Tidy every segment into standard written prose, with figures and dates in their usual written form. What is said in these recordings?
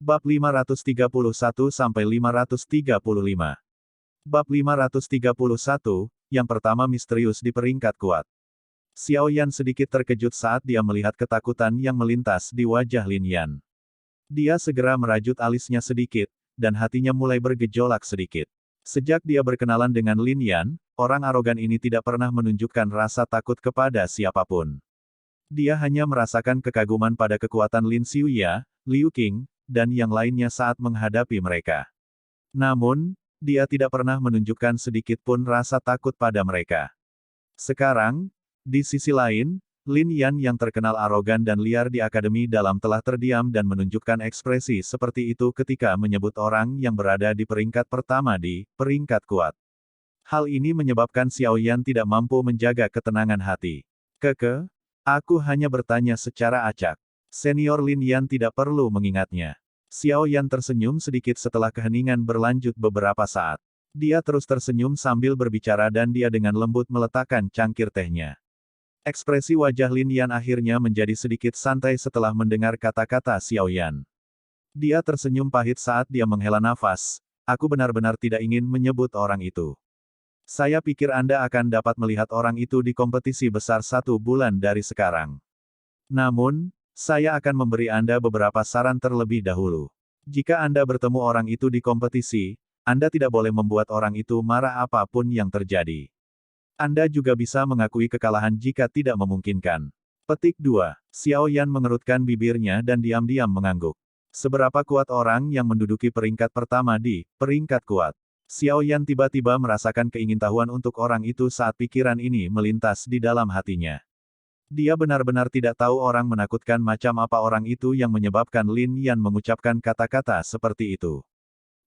Bab 531-535. Bab 531, yang pertama misterius di peringkat kuat. Xiao Yan sedikit terkejut saat dia melihat ketakutan yang melintas di wajah Lin Yan. Dia segera merajut alisnya sedikit, dan hatinya mulai bergejolak sedikit. Sejak dia berkenalan dengan Lin Yan, orang arogan ini tidak pernah menunjukkan rasa takut kepada siapapun. Dia hanya merasakan kekaguman pada kekuatan Lin Xiuya, Liu Qing, dan yang lainnya saat menghadapi mereka. Namun, dia tidak pernah menunjukkan sedikit pun rasa takut pada mereka. Sekarang, di sisi lain, Lin Yan yang terkenal arogan dan liar di Akademi Dalam telah terdiam dan menunjukkan ekspresi seperti itu ketika menyebut orang yang berada di peringkat pertama di peringkat kuat. Hal ini menyebabkan Xiao Yan tidak mampu menjaga ketenangan hati. Aku hanya bertanya secara acak. Senior Lin Yan tidak perlu mengingatnya. Xiao Yan tersenyum sedikit setelah keheningan berlanjut beberapa saat. Dia terus tersenyum sambil berbicara dan dia dengan lembut meletakkan cangkir tehnya. Ekspresi wajah Lin Yan akhirnya menjadi sedikit santai setelah mendengar kata-kata Xiao Yan. Dia tersenyum pahit saat dia menghela nafas. Aku benar-benar tidak ingin menyebut orang itu. Saya pikir Anda akan dapat melihat orang itu di kompetisi besar 1 bulan dari sekarang. Namun, saya akan memberi Anda beberapa saran terlebih dahulu. Jika Anda bertemu orang itu di kompetisi, Anda tidak boleh membuat orang itu marah apapun yang terjadi. Anda juga bisa mengakui kekalahan jika tidak memungkinkan. Petik 2. Xiao Yan mengerutkan bibirnya dan diam-diam mengangguk. Seberapa kuat orang yang menduduki peringkat pertama di peringkat kuat? Xiao Yan tiba-tiba merasakan keingintahuan untuk orang itu saat pikiran ini melintas di dalam hatinya. Dia benar-benar tidak tahu orang menakutkan macam apa orang itu yang menyebabkan Lin Yan mengucapkan kata-kata seperti itu.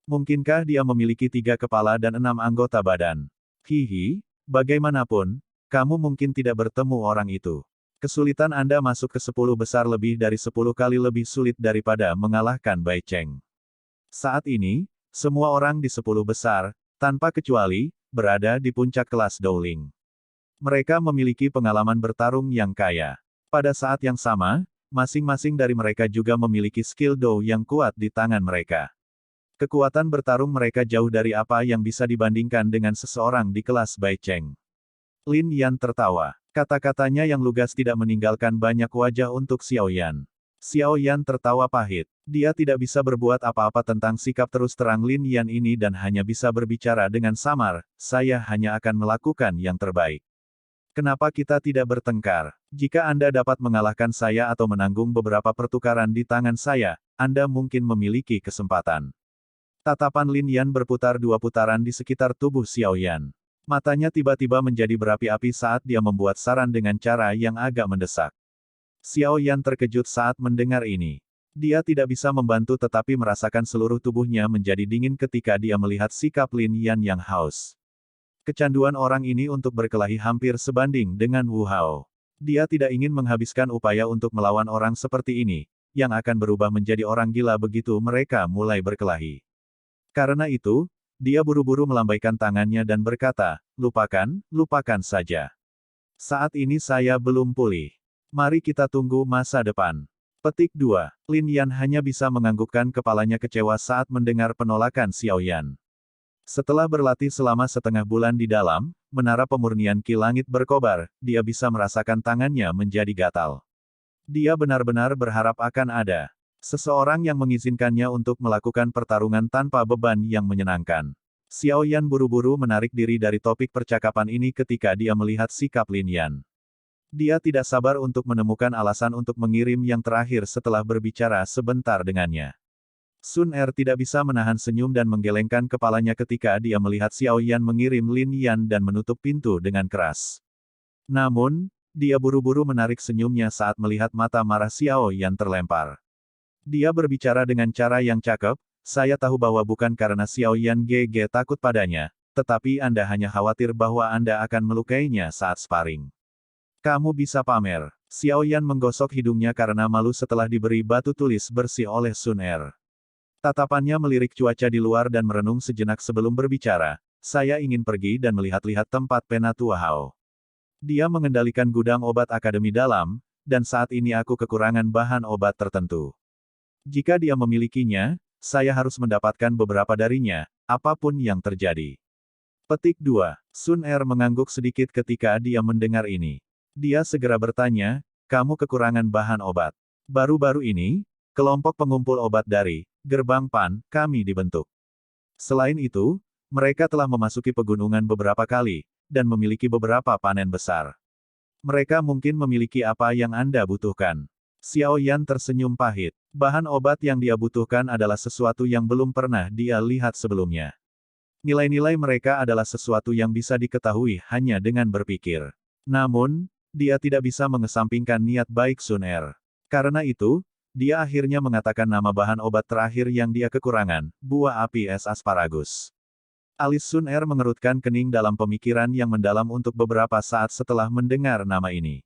Mungkinkah dia memiliki 3 kepala dan 6 anggota badan? Hihi, bagaimanapun, kamu mungkin tidak bertemu orang itu. Kesulitan Anda masuk ke 10 besar lebih dari 10 kali lebih sulit daripada mengalahkan Bai Cheng. Saat ini, semua orang di 10 besar, tanpa kecuali, berada di puncak kelas Dowling. Mereka memiliki pengalaman bertarung yang kaya. Pada saat yang sama, masing-masing dari mereka juga memiliki skill Dou yang kuat di tangan mereka. Kekuatan bertarung mereka jauh dari apa yang bisa dibandingkan dengan seseorang di kelas Bai Cheng. Lin Yan tertawa. Kata-katanya yang lugas tidak meninggalkan banyak wajah untuk Xiao Yan. Xiao Yan tertawa pahit. Dia tidak bisa berbuat apa-apa tentang sikap terus terang Lin Yan ini dan hanya bisa berbicara dengan samar, saya hanya akan melakukan yang terbaik. Kenapa kita tidak bertengkar? Jika Anda dapat mengalahkan saya atau menanggung beberapa pertukaran di tangan saya, Anda mungkin memiliki kesempatan. Tatapan Lin Yan berputar 2 putaran di sekitar tubuh Xiao Yan. Matanya tiba-tiba menjadi berapi-api saat dia membuat saran dengan cara yang agak mendesak. Xiao Yan terkejut saat mendengar ini. Dia tidak bisa membantu tetapi merasakan seluruh tubuhnya menjadi dingin ketika dia melihat sikap Lin Yan yang haus. Kecanduan orang ini untuk berkelahi hampir sebanding dengan Wu Hao. Dia tidak ingin menghabiskan upaya untuk melawan orang seperti ini, yang akan berubah menjadi orang gila begitu mereka mulai berkelahi. Karena itu, dia buru-buru melambaikan tangannya dan berkata, lupakan saja. Saat ini saya belum pulih. Mari kita tunggu masa depan. Petik 2. Lin Yan hanya bisa menganggukkan kepalanya kecewa saat mendengar penolakan Xiao Yan. Setelah berlatih selama setengah bulan di dalam menara pemurnian Ki Langit berkobar, dia bisa merasakan tangannya menjadi gatal. Dia benar-benar berharap akan ada seseorang yang mengizinkannya untuk melakukan pertarungan tanpa beban yang menyenangkan. Xiao Yan buru-buru menarik diri dari topik percakapan ini ketika dia melihat sikap Lin Yan. Dia tidak sabar untuk menemukan alasan untuk mengirim yang terakhir setelah berbicara sebentar dengannya. Sun Er tidak bisa menahan senyum dan menggelengkan kepalanya ketika dia melihat Xiao Yan mengirim Lin Yan dan menutup pintu dengan keras. Namun, dia buru-buru menarik senyumnya saat melihat mata marah Xiao Yan terlempar. Dia berbicara dengan cara yang cakep, saya tahu bahwa bukan karena Xiao Yan GG takut padanya, tetapi Anda hanya khawatir bahwa Anda akan melukainya saat sparring. Kamu bisa pamer. Xiao Yan menggosok hidungnya karena malu setelah diberi batu tulis bersih oleh Sun Er. Tatapannya melirik cuaca di luar dan merenung sejenak sebelum berbicara, saya ingin pergi dan melihat-lihat tempat Penatua Hao. Dia mengendalikan gudang obat Akademi Dalam, dan saat ini aku kekurangan bahan obat tertentu. Jika dia memilikinya, saya harus mendapatkan beberapa darinya, apapun yang terjadi. Petik 2. Sun Er mengangguk sedikit ketika dia mendengar ini. Dia segera bertanya, kamu kekurangan bahan obat. Baru-baru ini, kelompok pengumpul obat dari Gerbang Pan kami dibentuk. Selain itu, mereka telah memasuki pegunungan beberapa kali, dan memiliki beberapa panen besar. Mereka mungkin memiliki apa yang Anda butuhkan. Xiao Yan tersenyum pahit. Bahan obat yang dia butuhkan adalah sesuatu yang belum pernah dia lihat sebelumnya. Nilai-nilai mereka adalah sesuatu yang bisa diketahui hanya dengan berpikir. Namun, dia tidak bisa mengesampingkan niat baik Sun Er. Karena itu, dia akhirnya mengatakan nama bahan obat terakhir yang dia kekurangan, buah api es asparagus. Alis Sun Er mengerutkan kening dalam pemikiran yang mendalam untuk beberapa saat setelah mendengar nama ini.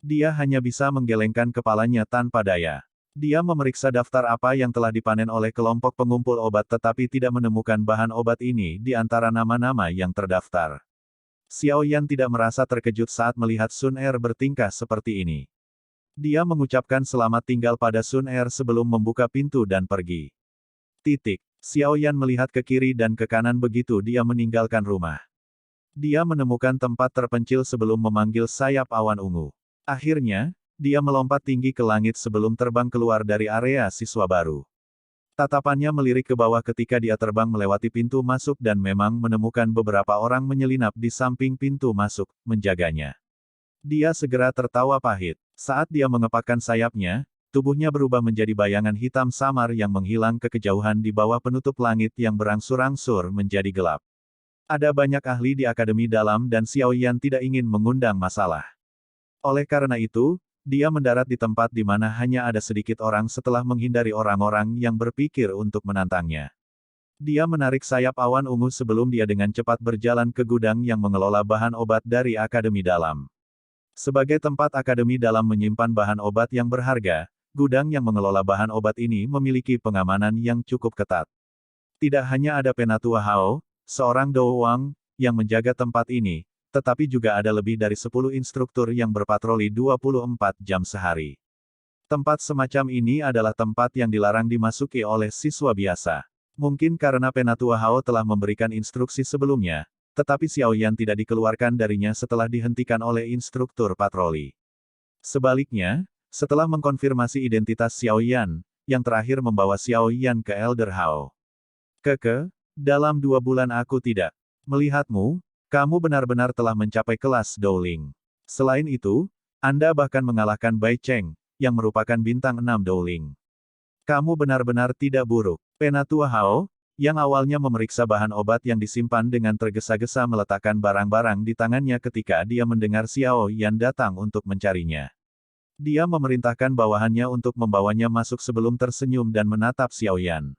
Dia hanya bisa menggelengkan kepalanya tanpa daya. Dia memeriksa daftar apa yang telah dipanen oleh kelompok pengumpul obat tetapi tidak menemukan bahan obat ini di antara nama-nama yang terdaftar. Xiao Yan tidak merasa terkejut saat melihat Sun Er bertingkah seperti ini. Dia mengucapkan selamat tinggal pada Sun Er sebelum membuka pintu dan pergi. Xiao Yan melihat ke kiri dan ke kanan begitu dia meninggalkan rumah. Dia menemukan tempat terpencil sebelum memanggil sayap awan ungu. Akhirnya, dia melompat tinggi ke langit sebelum terbang keluar dari area siswa baru. Tatapannya melirik ke bawah ketika dia terbang melewati pintu masuk dan memang menemukan beberapa orang menyelinap di samping pintu masuk, menjaganya. Dia segera tertawa pahit. Saat dia mengepakkan sayapnya, tubuhnya berubah menjadi bayangan hitam samar yang menghilang ke kejauhan di bawah penutup langit yang berangsur-angsur menjadi gelap. Ada banyak ahli di Akademi Dalam dan Xiao Yan tidak ingin mengundang masalah. Oleh karena itu, dia mendarat di tempat di mana hanya ada sedikit orang setelah menghindari orang-orang yang berpikir untuk menantangnya. Dia menarik sayap awan ungu sebelum dia dengan cepat berjalan ke gudang yang mengelola bahan obat dari Akademi Dalam. Sebagai tempat Akademi Dalam menyimpan bahan obat yang berharga, gudang yang mengelola bahan obat ini memiliki pengamanan yang cukup ketat. Tidak hanya ada Penatua Hao, seorang Dou Wang, yang menjaga tempat ini, tetapi juga ada lebih dari 10 instruktur yang berpatroli 24 jam sehari. Tempat semacam ini adalah tempat yang dilarang dimasuki oleh siswa biasa. Mungkin karena Penatua Hao telah memberikan instruksi sebelumnya, tetapi Xiao Yan tidak dikeluarkan darinya setelah dihentikan oleh instruktur patroli. Sebaliknya, setelah mengkonfirmasi identitas Xiao Yan, yang terakhir membawa Xiao Yan ke Elder Hao. Dalam 2 bulan aku tidak melihatmu. Kamu benar-benar telah mencapai kelas Douling. Selain itu, Anda bahkan mengalahkan Bai Cheng, yang merupakan bintang 6 Douling. Kamu benar-benar tidak buruk. Penatua Hao, yang awalnya memeriksa bahan obat yang disimpan dengan tergesa-gesa meletakkan barang-barang di tangannya ketika dia mendengar Xiao Yan datang untuk mencarinya. Dia memerintahkan bawahannya untuk membawanya masuk sebelum tersenyum dan menatap Xiao Yan.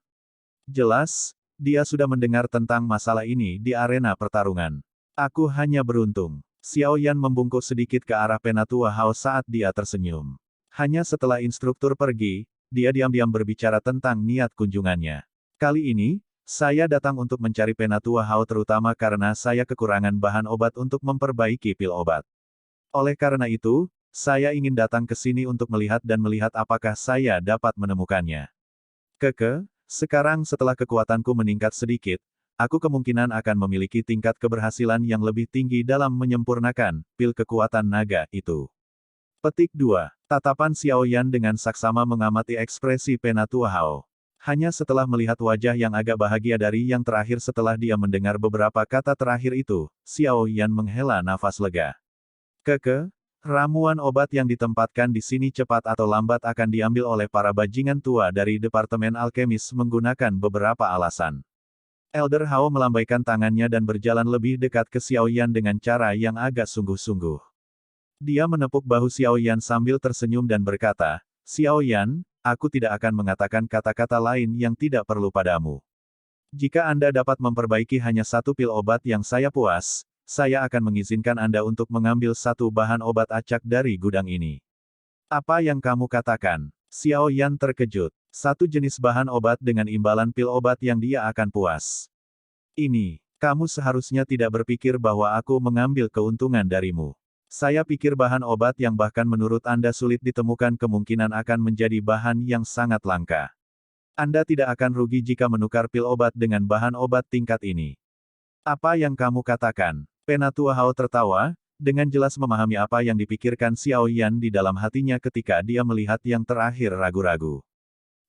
Jelas, dia sudah mendengar tentang masalah ini di arena pertarungan. Aku hanya beruntung. Xiao Yan membungkuk sedikit ke arah Penatua Hao saat dia tersenyum. Hanya setelah instruktur pergi, dia diam-diam berbicara tentang niat kunjungannya. Kali ini, saya datang untuk mencari Penatua Hao terutama karena saya kekurangan bahan obat untuk memperbaiki pil obat. Oleh karena itu, saya ingin datang ke sini untuk melihat dan melihat apakah saya dapat menemukannya. Sekarang setelah kekuatanku meningkat sedikit, aku kemungkinan akan memiliki tingkat keberhasilan yang lebih tinggi dalam menyempurnakan pil kekuatan naga itu. Petik 2. Tatapan Xiao Yan dengan saksama mengamati ekspresi Penatua Hao. Hanya setelah melihat wajah yang agak bahagia dari yang terakhir setelah dia mendengar beberapa kata terakhir itu, Xiao Yan menghela nafas lega. Ramuan obat yang ditempatkan di sini cepat atau lambat akan diambil oleh para bajingan tua dari Departemen Alkemis menggunakan beberapa alasan. Elder Hao melambaikan tangannya dan berjalan lebih dekat ke Xiao Yan dengan cara yang agak sungguh-sungguh. Dia menepuk bahu Xiao Yan sambil tersenyum dan berkata, Xiao Yan, aku tidak akan mengatakan kata-kata lain yang tidak perlu padamu. Jika Anda dapat memperbaiki hanya 1 pil obat yang saya puas, saya akan mengizinkan Anda untuk mengambil 1 bahan obat acak dari gudang ini. Apa yang kamu katakan? Xiao Yan terkejut. 1 jenis bahan obat dengan imbalan pil obat yang dia akan puas. Ini, kamu seharusnya tidak berpikir bahwa aku mengambil keuntungan darimu. Saya pikir bahan obat yang bahkan menurut Anda sulit ditemukan kemungkinan akan menjadi bahan yang sangat langka. Anda tidak akan rugi jika menukar pil obat dengan bahan obat tingkat ini. Apa yang kamu katakan? Penatua Hao tertawa, dengan jelas memahami apa yang dipikirkan Xiao Yan di dalam hatinya ketika dia melihat yang terakhir ragu-ragu.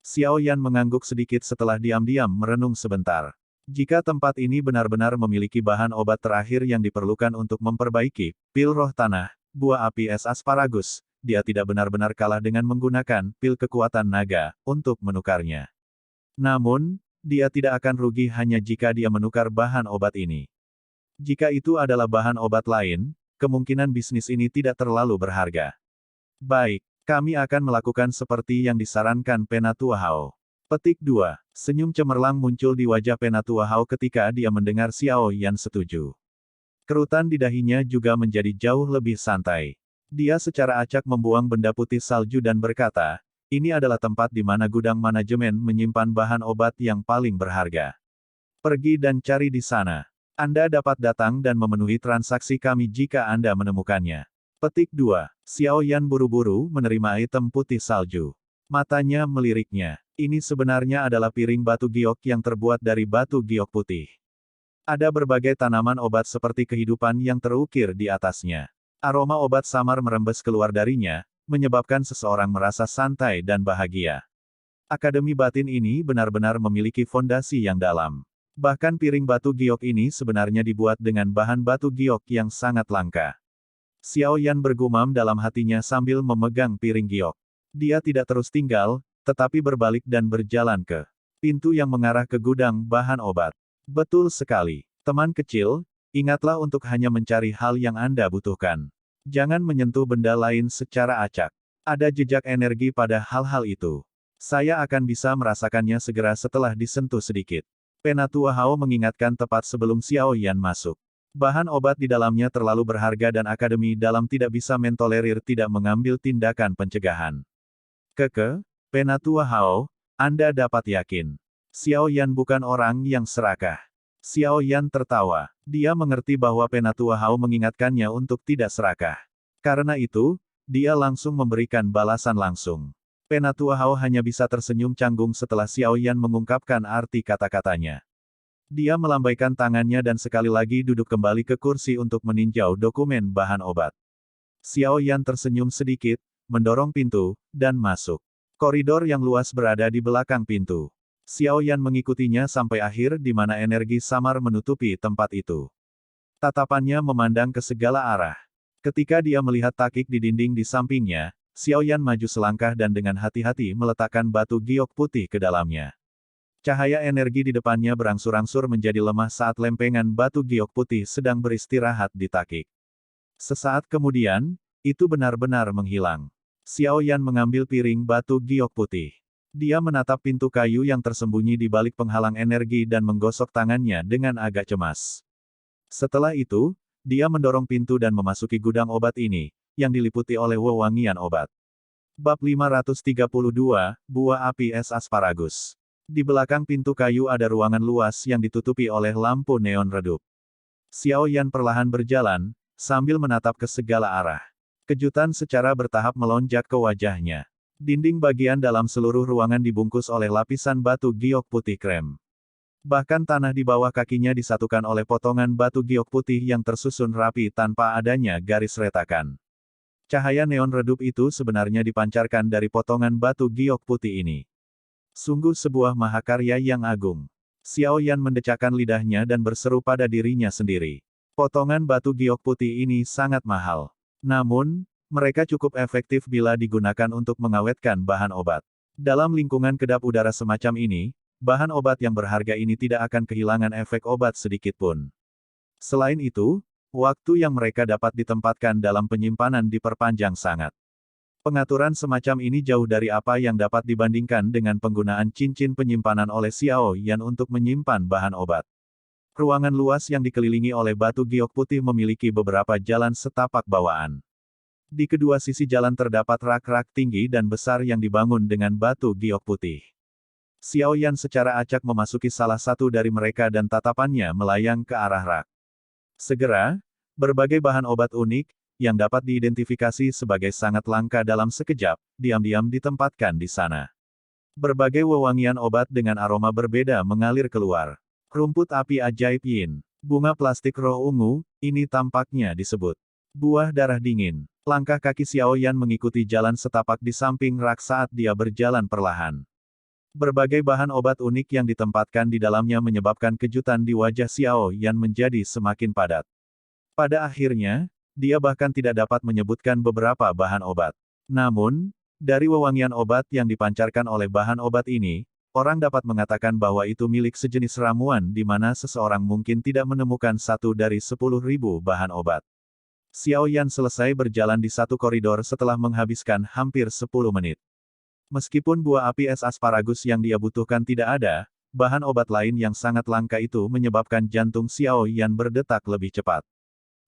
Xiao Yan mengangguk sedikit setelah diam-diam merenung sebentar. Jika tempat ini benar-benar memiliki bahan obat terakhir yang diperlukan untuk memperbaiki pil roh tanah, buah api es asparagus, dia tidak benar-benar kalah dengan menggunakan pil kekuatan naga untuk menukarnya. Namun, dia tidak akan rugi hanya jika dia menukar bahan obat ini. Jika itu adalah bahan obat lain, kemungkinan bisnis ini tidak terlalu berharga. Baik, kami akan melakukan seperti yang disarankan Penatua Hao. Petik 2. Senyum cemerlang muncul di wajah Penatua Hao ketika dia mendengar Xiao Yan setuju. Kerutan di dahinya juga menjadi jauh lebih santai. Dia secara acak membuang benda putih salju dan berkata, ini adalah tempat di mana gudang manajemen menyimpan bahan obat yang paling berharga. Pergi dan cari di sana. Anda dapat datang dan memenuhi transaksi kami jika Anda menemukannya. Petik 2. Xiao Yan buru-buru menerima item putih salju. Matanya meliriknya. Ini sebenarnya adalah piring batu giok yang terbuat dari batu giok putih. Ada berbagai tanaman obat seperti kehidupan yang terukir di atasnya. Aroma obat samar merembes keluar darinya, menyebabkan seseorang merasa santai dan bahagia. Akademi batin ini benar-benar memiliki fondasi yang dalam. Bahkan piring batu giok ini sebenarnya dibuat dengan bahan batu giok yang sangat langka. Xiao Yan bergumam dalam hatinya sambil memegang piring giok. Dia tidak terus tinggal, tetapi berbalik dan berjalan ke pintu yang mengarah ke gudang bahan obat. Betul sekali. Teman kecil, ingatlah untuk hanya mencari hal yang Anda butuhkan. Jangan menyentuh benda lain secara acak. Ada jejak energi pada hal-hal itu. Saya akan bisa merasakannya segera setelah disentuh sedikit. Penatua Hao mengingatkan tepat sebelum Xiao Yan masuk. Bahan obat di dalamnya terlalu berharga dan akademi dalam tidak bisa mentolerir tidak mengambil tindakan pencegahan. Penatua Hao, Anda dapat yakin. Xiao Yan bukan orang yang serakah. Xiao Yan tertawa. Dia mengerti bahwa Penatua Hao mengingatkannya untuk tidak serakah. Karena itu, dia langsung memberikan balasan langsung. Penatua Hao hanya bisa tersenyum canggung setelah Xiao Yan mengungkapkan arti kata-katanya. Dia melambaikan tangannya dan sekali lagi duduk kembali ke kursi untuk meninjau dokumen bahan obat. Xiao Yan tersenyum sedikit, mendorong pintu, dan masuk. Koridor yang luas berada di belakang pintu. Xiao Yan mengikutinya sampai akhir di mana energi samar menutupi tempat itu. Tatapannya memandang ke segala arah. Ketika dia melihat takik di dinding di sampingnya, Xiao Yan maju selangkah dan dengan hati-hati meletakkan batu giok putih ke dalamnya. Cahaya energi di depannya berangsur-angsur menjadi lemah saat lempengan batu giok putih sedang beristirahat di takik. Sesaat kemudian, itu benar-benar menghilang. Xiao Yan mengambil piring batu giok putih. Dia menatap pintu kayu yang tersembunyi di balik penghalang energi dan menggosok tangannya dengan agak cemas. Setelah itu, dia mendorong pintu dan memasuki gudang obat ini, yang diliputi oleh wewangian obat. Bab 532, Buah Api Es Asparagus. Di belakang pintu kayu ada ruangan luas yang ditutupi oleh lampu neon redup. Xiao Yan perlahan berjalan, sambil menatap ke segala arah. Kejutan secara bertahap melonjak ke wajahnya. Dinding bagian dalam seluruh ruangan dibungkus oleh lapisan batu giok putih krem. Bahkan tanah di bawah kakinya disatukan oleh potongan batu giok putih yang tersusun rapi tanpa adanya garis retakan. Cahaya neon redup itu sebenarnya dipancarkan dari potongan batu giok putih ini. Sungguh sebuah mahakarya yang agung. Xiao Yan mendecakkan lidahnya dan berseru pada dirinya sendiri. Potongan batu giok putih ini sangat mahal. Namun, mereka cukup efektif bila digunakan untuk mengawetkan bahan obat. Dalam lingkungan kedap udara semacam ini, bahan obat yang berharga ini tidak akan kehilangan efek obat sedikit pun. Selain itu, waktu yang mereka dapat ditempatkan dalam penyimpanan diperpanjang sangat. Pengaturan semacam ini jauh dari apa yang dapat dibandingkan dengan penggunaan cincin penyimpanan oleh Xiao Yan untuk menyimpan bahan obat. Ruangan luas yang dikelilingi oleh batu giok putih memiliki beberapa jalan setapak bawaan. Di kedua sisi jalan terdapat rak-rak tinggi dan besar yang dibangun dengan batu giok putih. Xiao Yan secara acak memasuki salah satu dari mereka dan tatapannya melayang ke arah rak. Segera, berbagai bahan obat unik, yang dapat diidentifikasi sebagai sangat langka dalam sekejap, diam-diam ditempatkan di sana. Berbagai wewangian obat dengan aroma berbeda mengalir keluar. Rumput api ajaib Yin. Bunga plastik roh ungu, ini tampaknya disebut buah darah dingin. Langkah kaki Xiao Yan mengikuti jalan setapak di samping rak saat dia berjalan perlahan. Berbagai bahan obat unik yang ditempatkan di dalamnya menyebabkan kejutan di wajah Xiao Yan menjadi semakin padat. Pada akhirnya, dia bahkan tidak dapat menyebutkan beberapa bahan obat. Namun, dari wewangian obat yang dipancarkan oleh bahan obat ini, orang dapat mengatakan bahwa itu milik sejenis ramuan di mana seseorang mungkin tidak menemukan 1 dari 10.000 bahan obat. Xiao Yan selesai berjalan di satu koridor setelah menghabiskan hampir 10 menit. Meskipun buah api es asparagus yang dia butuhkan tidak ada, bahan obat lain yang sangat langka itu menyebabkan jantung Xiao Yan berdetak lebih cepat.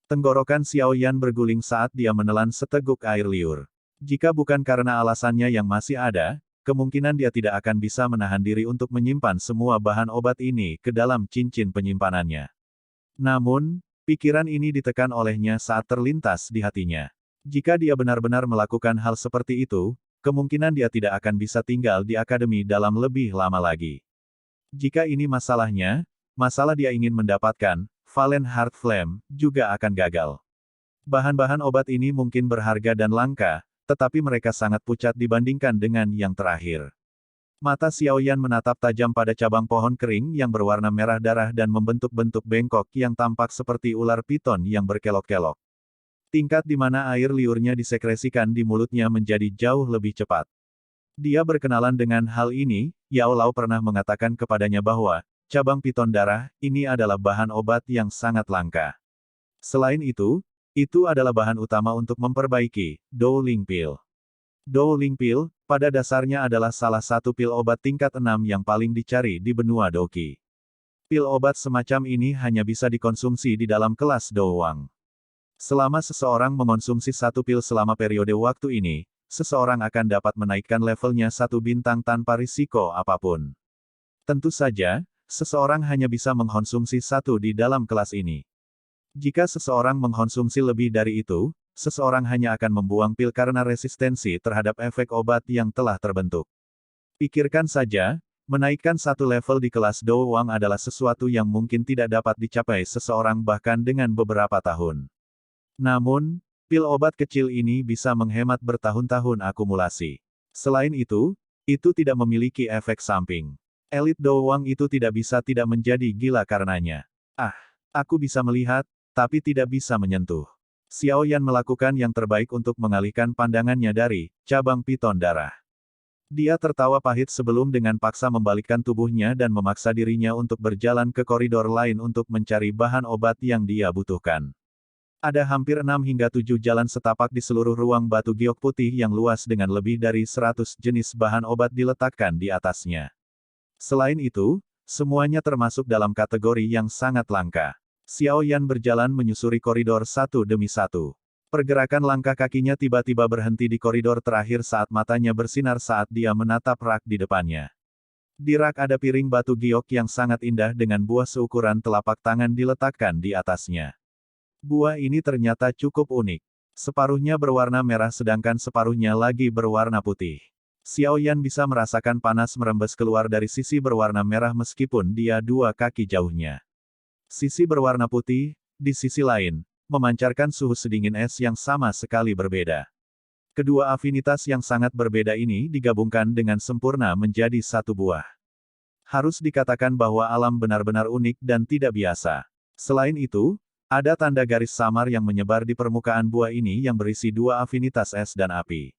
Tenggorokan Xiao Yan berguling saat dia menelan seteguk air liur. Jika bukan karena alasannya yang masih ada, kemungkinan dia tidak akan bisa menahan diri untuk menyimpan semua bahan obat ini ke dalam cincin penyimpanannya. Namun, pikiran ini ditekan olehnya saat terlintas di hatinya. Jika dia benar-benar melakukan hal seperti itu, kemungkinan dia tidak akan bisa tinggal di akademi dalam lebih lama lagi. Jika ini masalahnya, masalah dia ingin mendapatkan, Valen Heart Flame, juga akan gagal. Bahan-bahan obat ini mungkin berharga dan langka, tetapi mereka sangat pucat dibandingkan dengan yang terakhir. Mata Xiao Yan menatap tajam pada cabang pohon kering yang berwarna merah darah dan membentuk bentuk bengkok yang tampak seperti ular piton yang berkelok-kelok. Tingkat di mana air liurnya disekresikan di mulutnya menjadi jauh lebih cepat. Dia berkenalan dengan hal ini, Yao Lao pernah mengatakan kepadanya bahwa, cabang piton darah, ini adalah bahan obat yang sangat langka. Selain itu adalah bahan utama untuk memperbaiki Dowling Pill. Dowling Pill, pada dasarnya adalah salah satu pil obat tingkat 6 yang paling dicari di benua Doqi. Pil obat semacam ini hanya bisa dikonsumsi di dalam kelas Dowang. Selama seseorang mengonsumsi satu pil selama periode waktu ini, seseorang akan dapat menaikkan levelnya 1 bintang tanpa risiko apapun. Tentu saja, seseorang hanya bisa mengkonsumsi 1 di dalam kelas ini. Jika seseorang mengkonsumsi lebih dari itu, seseorang hanya akan membuang pil karena resistensi terhadap efek obat yang telah terbentuk. Pikirkan saja, menaikkan 1 level di kelas Dowang adalah sesuatu yang mungkin tidak dapat dicapai seseorang bahkan dengan beberapa tahun. Namun, pil obat kecil ini bisa menghemat bertahun-tahun akumulasi. Selain itu tidak memiliki efek samping. Elit Dowang itu tidak bisa tidak menjadi gila karenanya. Aku bisa melihat, tapi tidak bisa menyentuh. Xiao Yan melakukan yang terbaik untuk mengalihkan pandangannya dari cabang piton darah. Dia tertawa pahit sebelum dengan paksa membalikkan tubuhnya dan memaksa dirinya untuk berjalan ke koridor lain untuk mencari bahan obat yang dia butuhkan. Ada hampir 6 hingga 7 jalan setapak di seluruh ruang batu giok putih yang luas dengan lebih dari 100 jenis bahan obat diletakkan di atasnya. Selain itu, semuanya termasuk dalam kategori yang sangat langka. Xiao Yan berjalan menyusuri koridor satu demi satu. Pergerakan langkah kakinya tiba-tiba berhenti di koridor terakhir saat matanya bersinar saat dia menatap rak di depannya. Di rak ada piring batu giok yang sangat indah dengan buah seukuran telapak tangan diletakkan di atasnya. Buah ini ternyata cukup unik. Separuhnya berwarna merah sedangkan separuhnya lagi berwarna putih. Xiao Yan bisa merasakan panas merembes keluar dari sisi berwarna merah meskipun dia 2 kaki jauhnya. Sisi berwarna putih, di sisi lain, memancarkan suhu sedingin es yang sama sekali berbeda. Kedua afinitas yang sangat berbeda ini digabungkan dengan sempurna menjadi satu buah. Harus dikatakan bahwa alam benar-benar unik dan tidak biasa. Selain itu, ada tanda garis samar yang menyebar di permukaan buah ini yang berisi 2 afinitas es dan api.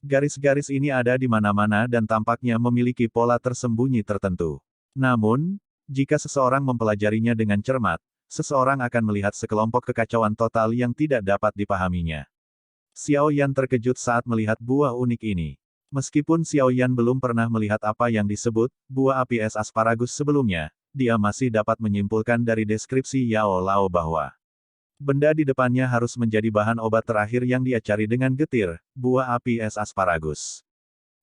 Garis-garis ini ada di mana-mana dan tampaknya memiliki pola tersembunyi tertentu. Namun, jika seseorang mempelajarinya dengan cermat, seseorang akan melihat sekelompok kekacauan total yang tidak dapat dipahaminya. Xiao Yan terkejut saat melihat buah unik ini. Meskipun Xiao Yan belum pernah melihat apa yang disebut buah api es asparagus sebelumnya, dia masih dapat menyimpulkan dari deskripsi Yao Lao bahwa benda di depannya harus menjadi bahan obat terakhir yang dia cari dengan getir, buah api es asparagus.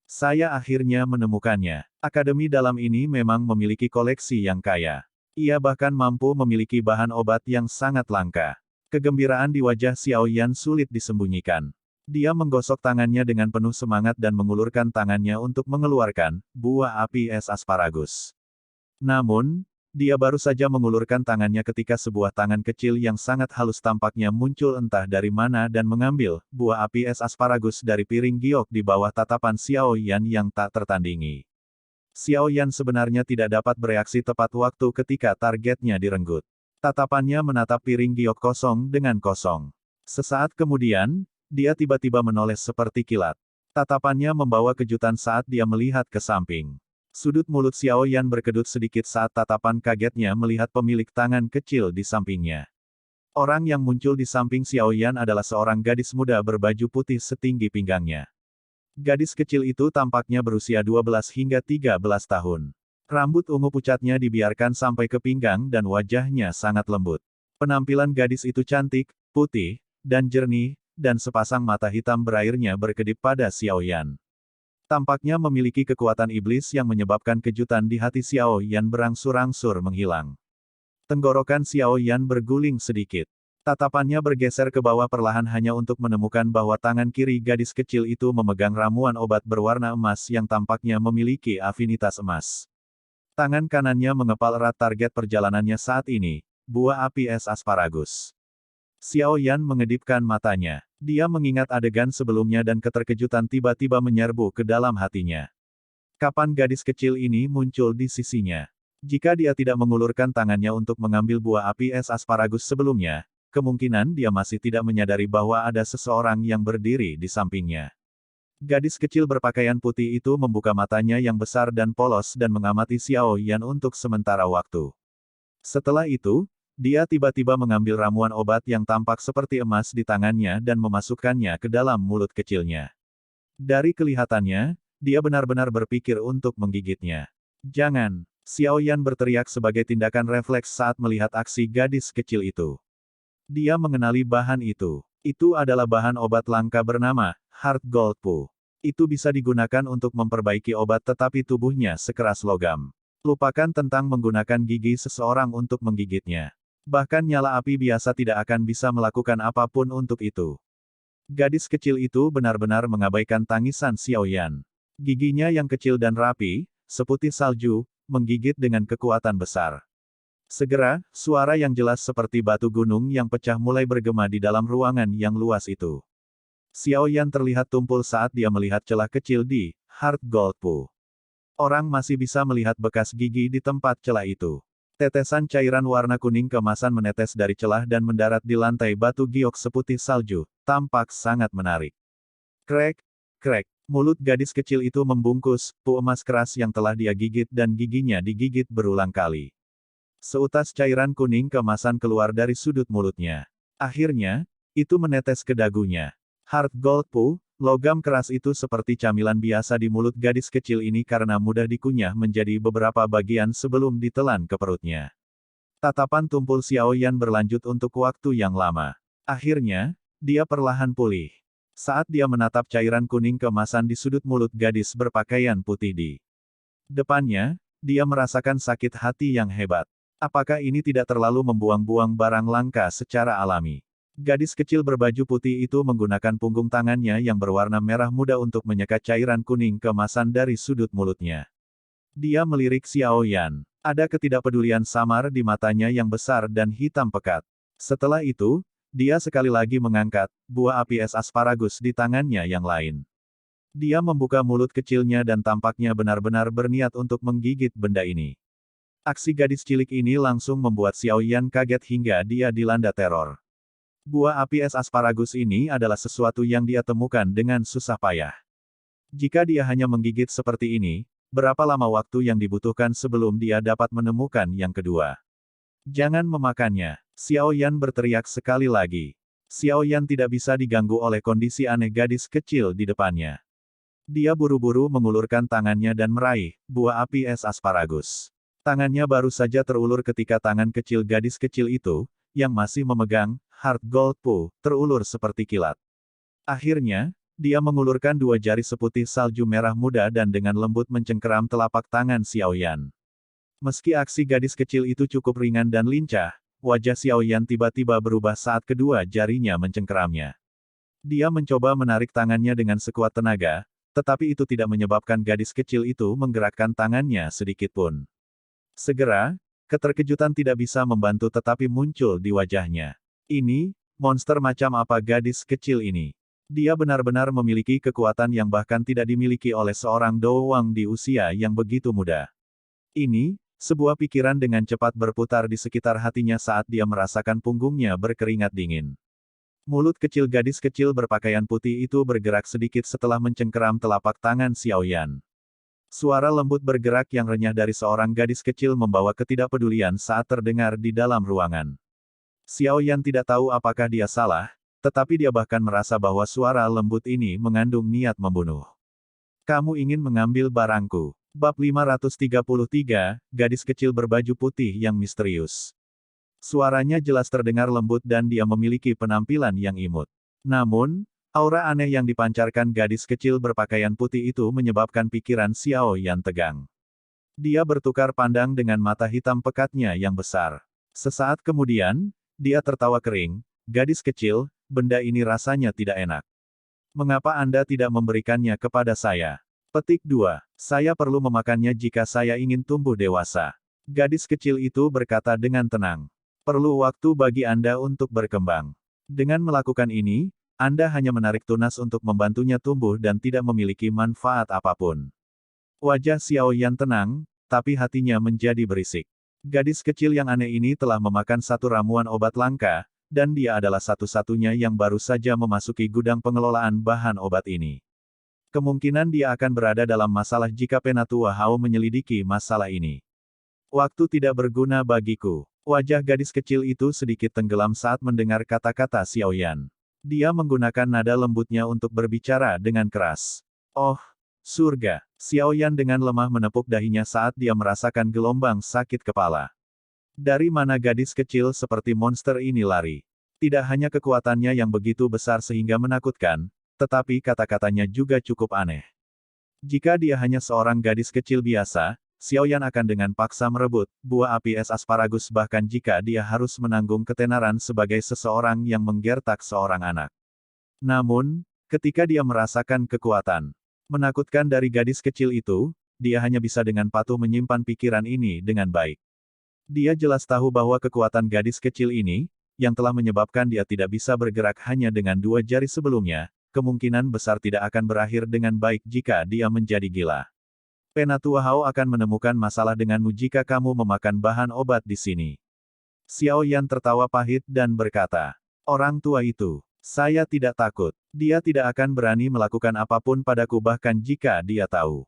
Saya akhirnya menemukannya. Akademi dalam ini memang memiliki koleksi yang kaya. Ia bahkan mampu memiliki bahan obat yang sangat langka. Kegembiraan di wajah Xiao Yan sulit disembunyikan. Dia menggosok tangannya dengan penuh semangat dan mengulurkan tangannya untuk mengeluarkan buah api es asparagus. Namun, dia baru saja mengulurkan tangannya ketika sebuah tangan kecil yang sangat halus tampaknya muncul entah dari mana dan mengambil buah api es asparagus dari piring giok di bawah tatapan Xiao Yan yang tak tertandingi. Xiao Yan sebenarnya tidak dapat bereaksi tepat waktu ketika targetnya direnggut. Tatapannya menatap piring giok kosong dengan kosong. Sesaat kemudian, dia tiba-tiba menoleh seperti kilat. Tatapannya membawa kejutan saat dia melihat ke samping. Sudut mulut Xiao Yan berkedut sedikit saat tatapan kagetnya melihat pemilik tangan kecil di sampingnya. Orang yang muncul di samping Xiao Yan adalah seorang gadis muda berbaju putih setinggi pinggangnya. Gadis kecil itu tampaknya berusia 12 hingga 13 tahun. Rambut ungu pucatnya dibiarkan sampai ke pinggang dan wajahnya sangat lembut. Penampilan gadis itu cantik, putih, dan jernih, dan sepasang mata hitam berairnya berkedip pada Xiao Yan. Tampaknya memiliki kekuatan iblis yang menyebabkan kejutan di hati Xiao Yan berangsur-angsur menghilang. Tenggorokan Xiao Yan berguling sedikit. Tatapannya bergeser ke bawah perlahan hanya untuk menemukan bahwa tangan kiri gadis kecil itu memegang ramuan obat berwarna emas yang tampaknya memiliki afinitas emas. Tangan kanannya mengepal erat target perjalanannya saat ini, buah api es asparagus. Xiao Yan mengedipkan matanya. Dia mengingat adegan sebelumnya dan keterkejutan tiba-tiba menyerbu ke dalam hatinya. Kapan gadis kecil ini muncul di sisinya? Jika dia tidak mengulurkan tangannya untuk mengambil buah api es asparagus sebelumnya, kemungkinan dia masih tidak menyadari bahwa ada seseorang yang berdiri di sampingnya. Gadis kecil berpakaian putih itu membuka matanya yang besar dan polos dan mengamati Xiao Yan untuk sementara waktu. Setelah itu, dia tiba-tiba mengambil ramuan obat yang tampak seperti emas di tangannya dan memasukkannya ke dalam mulut kecilnya. Dari kelihatannya, dia benar-benar berpikir untuk menggigitnya. Jangan! Xiao Yan berteriak sebagai tindakan refleks saat melihat aksi gadis kecil itu. Dia mengenali bahan itu. Itu adalah bahan obat langka bernama Heart Gold Pu. Itu bisa digunakan untuk memperbaiki obat tetapi tubuhnya sekeras logam. Lupakan tentang menggunakan gigi seseorang untuk menggigitnya. Bahkan nyala api biasa tidak akan bisa melakukan apapun untuk itu. Gadis kecil itu benar-benar mengabaikan tangisan Xiao Yan. Giginya yang kecil dan rapi, seputih salju, menggigit dengan kekuatan besar. Segera, suara yang jelas seperti batu gunung yang pecah mulai bergema di dalam ruangan yang luas itu. Xiao Yan terlihat tumpul saat dia melihat celah kecil di Heart Gold Pu. Orang masih bisa melihat bekas gigi di tempat celah itu. Tetesan cairan warna kuning keemasan menetes dari celah dan mendarat di lantai batu giok seputih salju, tampak sangat menarik. Krek, krek, mulut gadis kecil itu membungkus, pu emas keras yang telah dia gigit dan giginya digigit berulang kali. Seutas cairan kuning keemasan keluar dari sudut mulutnya. Akhirnya, itu menetes ke dagunya. Heart Gold Pu, logam keras itu seperti camilan biasa di mulut gadis kecil ini karena mudah dikunyah menjadi beberapa bagian sebelum ditelan ke perutnya. Tatapan tumpul Xiao Yan berlanjut untuk waktu yang lama. Akhirnya, dia perlahan pulih. Saat dia menatap cairan kuning keemasan di sudut mulut gadis berpakaian putih di depannya, dia merasakan sakit hati yang hebat. Apakah ini tidak terlalu membuang-buang barang langka secara alami? Gadis kecil berbaju putih itu menggunakan punggung tangannya yang berwarna merah muda untuk menyekat cairan kuning keemasan dari sudut mulutnya. Dia melirik Xiao Yan. Ada ketidakpedulian samar di matanya yang besar dan hitam pekat. Setelah itu, dia sekali lagi mengangkat buah api es asparagus di tangannya yang lain. Dia membuka mulut kecilnya dan tampaknya benar-benar berniat untuk menggigit benda ini. Aksi gadis cilik ini langsung membuat Xiao Yan kaget hingga dia dilanda teror. Buah api es asparagus ini adalah sesuatu yang dia temukan dengan susah payah. Jika dia hanya menggigit seperti ini, berapa lama waktu yang dibutuhkan sebelum dia dapat menemukan yang kedua? Jangan memakannya. Xiao Yan berteriak sekali lagi. Xiao Yan tidak bisa diganggu oleh kondisi aneh gadis kecil di depannya. Dia buru-buru mengulurkan tangannya dan meraih buah api es asparagus. Tangannya baru saja terulur ketika tangan kecil gadis kecil itu, yang masih memegang Heart Gold Pu, terulur seperti kilat. Akhirnya, dia mengulurkan dua jari seputih salju merah muda dan dengan lembut mencengkeram telapak tangan Xiao Yan. Meski aksi gadis kecil itu cukup ringan dan lincah, wajah Xiao Yan tiba-tiba berubah saat kedua jarinya mencengkeramnya. Dia mencoba menarik tangannya dengan sekuat tenaga, tetapi itu tidak menyebabkan gadis kecil itu menggerakkan tangannya sedikitpun. Segera, keterkejutan tidak bisa membantu tetapi muncul di wajahnya. Ini, monster macam apa gadis kecil ini? Dia benar-benar memiliki kekuatan yang bahkan tidak dimiliki oleh seorang Doowang di usia yang begitu muda. Ini, sebuah pikiran dengan cepat berputar di sekitar hatinya saat dia merasakan punggungnya berkeringat dingin. Mulut kecil gadis kecil berpakaian putih itu bergerak sedikit setelah mencengkeram telapak tangan Xiao Yan. Suara lembut bergerak yang renyah dari seorang gadis kecil membawa ketidakpedulian saat terdengar di dalam ruangan. Xiao Yan tidak tahu apakah dia salah, tetapi dia bahkan merasa bahwa suara lembut ini mengandung niat membunuh. Kamu ingin mengambil barangku. Bab 533, gadis kecil berbaju putih yang misterius. Suaranya jelas terdengar lembut dan dia memiliki penampilan yang imut. Namun, aura aneh yang dipancarkan gadis kecil berpakaian putih itu menyebabkan pikiran Xiao Yan tegang. Dia bertukar pandang dengan mata hitam pekatnya yang besar. Sesaat kemudian, dia tertawa kering, gadis kecil, benda ini rasanya tidak enak. Mengapa Anda tidak memberikannya kepada saya? Petik 2. Saya perlu memakannya jika saya ingin tumbuh dewasa. Gadis kecil itu berkata dengan tenang. Perlu waktu bagi Anda untuk berkembang. Dengan melakukan ini, Anda hanya menarik tunas untuk membantunya tumbuh dan tidak memiliki manfaat apapun. Wajah Xiao Yan tenang, tapi hatinya menjadi berisik. Gadis kecil yang aneh ini telah memakan satu ramuan obat langka, dan dia adalah satu-satunya yang baru saja memasuki gudang pengelolaan bahan obat ini. Kemungkinan dia akan berada dalam masalah jika Penatua Hao menyelidiki masalah ini. Waktu tidak berguna bagiku. Wajah gadis kecil itu sedikit tenggelam saat mendengar kata-kata Xiao Yan. Dia menggunakan nada lembutnya untuk berbicara dengan keras. Oh, surga! Xiao Yan dengan lemah menepuk dahinya saat dia merasakan gelombang sakit kepala. Dari mana gadis kecil seperti monster ini lari? Tidak hanya kekuatannya yang begitu besar sehingga menakutkan, tetapi kata-katanya juga cukup aneh. Jika dia hanya seorang gadis kecil biasa, Xiao Yan akan dengan paksa merebut buah api es asparagus bahkan jika dia harus menanggung ketenaran sebagai seseorang yang menggertak seorang anak. Namun, ketika dia merasakan kekuatan menakutkan dari gadis kecil itu, dia hanya bisa dengan patuh menyimpan pikiran ini dengan baik. Dia jelas tahu bahwa kekuatan gadis kecil ini, yang telah menyebabkan dia tidak bisa bergerak hanya dengan dua jari sebelumnya, kemungkinan besar tidak akan berakhir dengan baik jika dia menjadi gila. Penatua Hao akan menemukan masalah denganmu jika kamu memakan bahan obat di sini. Xiao Yan tertawa pahit dan berkata, orang tua itu, saya tidak takut. Dia tidak akan berani melakukan apapun padaku bahkan jika dia tahu.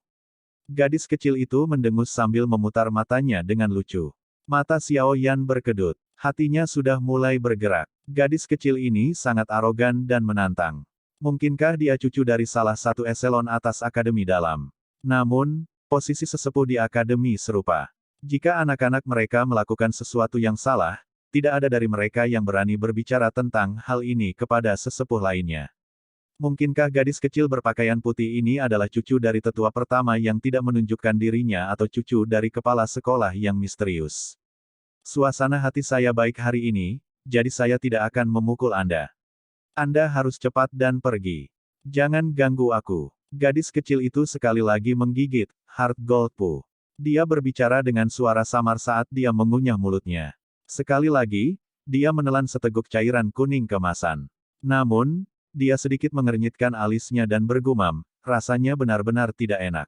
Gadis kecil itu mendengus sambil memutar matanya dengan lucu. Mata Xiao Yan berkedut. Hatinya sudah mulai bergerak. Gadis kecil ini sangat arogan dan menantang. Mungkinkah dia cucu dari salah satu eselon atas akademi dalam? Namun, posisi sesepuh di akademi serupa. Jika anak-anak mereka melakukan sesuatu yang salah, tidak ada dari mereka yang berani berbicara tentang hal ini kepada sesepuh lainnya. Mungkinkah gadis kecil berpakaian putih ini adalah cucu dari tetua pertama yang tidak menunjukkan dirinya atau cucu dari kepala sekolah yang misterius? Suasana hati saya baik hari ini, jadi saya tidak akan memukul Anda. Anda harus cepat dan pergi. Jangan ganggu aku. Gadis kecil itu sekali lagi menggigit Heart Gold Pu. Dia berbicara dengan suara samar saat dia mengunyah mulutnya. Sekali lagi, dia menelan seteguk cairan kuning kemasan. Namun, dia sedikit mengernyitkan alisnya dan bergumam, rasanya benar-benar tidak enak.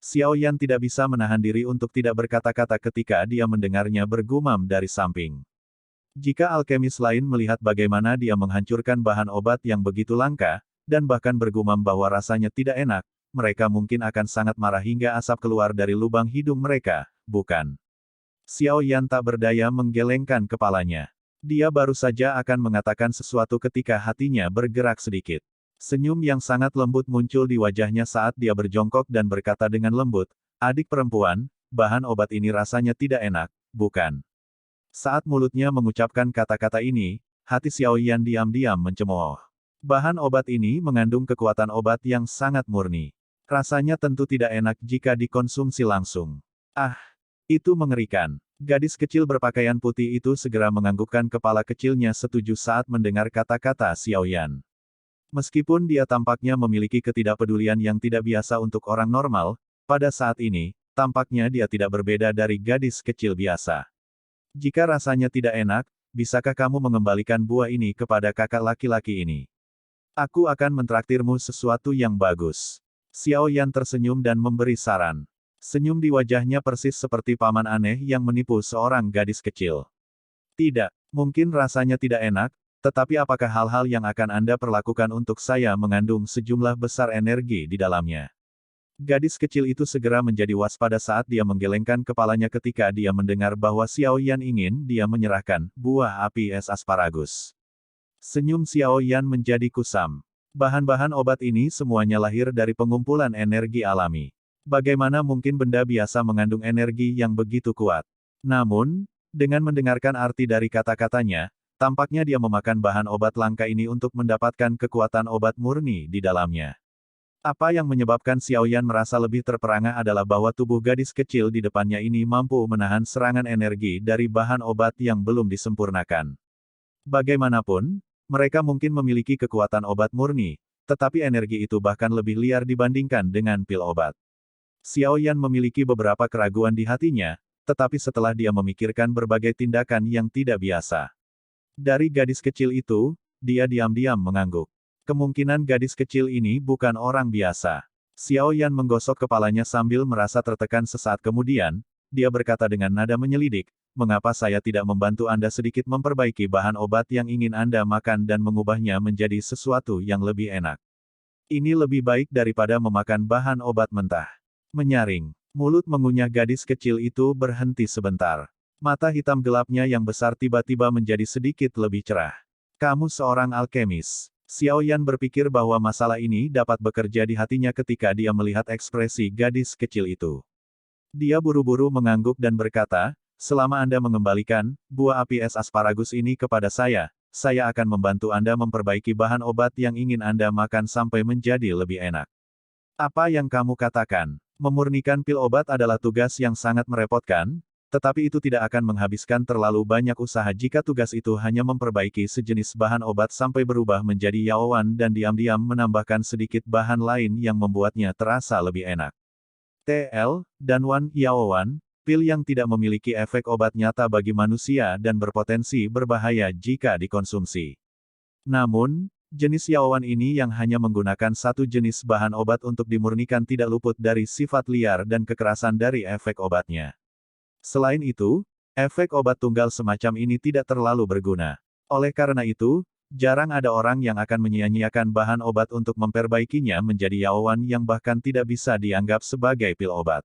Xiao Yan tidak bisa menahan diri untuk tidak berkata-kata ketika dia mendengarnya bergumam dari samping. Jika alkemis lain melihat bagaimana dia menghancurkan bahan obat yang begitu langka, dan bahkan bergumam bahwa rasanya tidak enak, mereka mungkin akan sangat marah hingga asap keluar dari lubang hidung mereka, bukan? Xiao Yan tak berdaya menggelengkan kepalanya. Dia baru saja akan mengatakan sesuatu ketika hatinya bergerak sedikit. Senyum yang sangat lembut muncul di wajahnya saat dia berjongkok dan berkata dengan lembut, adik perempuan, bahan obat ini rasanya tidak enak, bukan? Saat mulutnya mengucapkan kata-kata ini, hati Xiao Yan diam-diam mencemooh. Bahan obat ini mengandung kekuatan obat yang sangat murni. Rasanya tentu tidak enak jika dikonsumsi langsung. Ah, itu mengerikan. Gadis kecil berpakaian putih itu segera menganggukkan kepala kecilnya setuju saat mendengar kata-kata Xiaoyan. Meskipun dia tampaknya memiliki ketidakpedulian yang tidak biasa untuk orang normal, pada saat ini, tampaknya dia tidak berbeda dari gadis kecil biasa. Jika rasanya tidak enak, bisakah kamu mengembalikan buah ini kepada kakak laki-laki ini? Aku akan mentraktirmu sesuatu yang bagus. Xiao Yan tersenyum dan memberi saran. Senyum di wajahnya persis seperti paman aneh yang menipu seorang gadis kecil. Tidak, mungkin rasanya tidak enak, tetapi apakah hal-hal yang akan Anda perlakukan untuk saya mengandung sejumlah besar energi di dalamnya? Gadis kecil itu segera menjadi waspada saat dia menggelengkan kepalanya ketika dia mendengar bahwa Xiao Yan ingin dia menyerahkan buah api es asparagus. Senyum Xiao Yan menjadi kusam. Bahan-bahan obat ini semuanya lahir dari pengumpulan energi alami. Bagaimana mungkin benda biasa mengandung energi yang begitu kuat? Namun, dengan mendengarkan arti dari kata-katanya, tampaknya dia memakan bahan obat langka ini untuk mendapatkan kekuatan obat murni di dalamnya. Apa yang menyebabkan Xiao Yan merasa lebih terperangah adalah bahwa tubuh gadis kecil di depannya ini mampu menahan serangan energi dari bahan obat yang belum disempurnakan. Bagaimanapun, mereka mungkin memiliki kekuatan obat murni, tetapi energi itu bahkan lebih liar dibandingkan dengan pil obat. Xiao Yan memiliki beberapa keraguan di hatinya, tetapi setelah dia memikirkan berbagai tindakan yang tidak biasa. Dari gadis kecil itu, dia diam-diam mengangguk. Kemungkinan gadis kecil ini bukan orang biasa. Xiao Yan menggosok kepalanya sambil merasa tertekan sesaat kemudian, dia berkata dengan nada menyelidik, mengapa saya tidak membantu Anda sedikit memperbaiki bahan obat yang ingin Anda makan dan mengubahnya menjadi sesuatu yang lebih enak. Ini lebih baik daripada memakan bahan obat mentah. Menyaring. Mulut mengunyah gadis kecil itu berhenti sebentar. Mata hitam gelapnya yang besar tiba-tiba menjadi sedikit lebih cerah. Kamu seorang alkemis. Xiao Yan berpikir bahwa masalah ini dapat bekerja di hatinya ketika dia melihat ekspresi gadis kecil itu. Dia buru-buru mengangguk dan berkata, selama Anda mengembalikan buah api es asparagus ini kepada saya akan membantu Anda memperbaiki bahan obat yang ingin Anda makan sampai menjadi lebih enak. Apa yang kamu katakan? Memurnikan pil obat adalah tugas yang sangat merepotkan, tetapi itu tidak akan menghabiskan terlalu banyak usaha jika tugas itu hanya memperbaiki sejenis bahan obat sampai berubah menjadi yaowan dan diam-diam menambahkan sedikit bahan lain yang membuatnya terasa lebih enak. TL, dan Wan Yaowan, pil yang tidak memiliki efek obat nyata bagi manusia dan berpotensi berbahaya jika dikonsumsi. Namun, jenis yaowan ini yang hanya menggunakan satu jenis bahan obat untuk dimurnikan tidak luput dari sifat liar dan kekerasan dari efek obatnya. Selain itu, efek obat tunggal semacam ini tidak terlalu berguna. Oleh karena itu, jarang ada orang yang akan menyia-nyiakan bahan obat untuk memperbaikinya menjadi yaowan yang bahkan tidak bisa dianggap sebagai pil obat.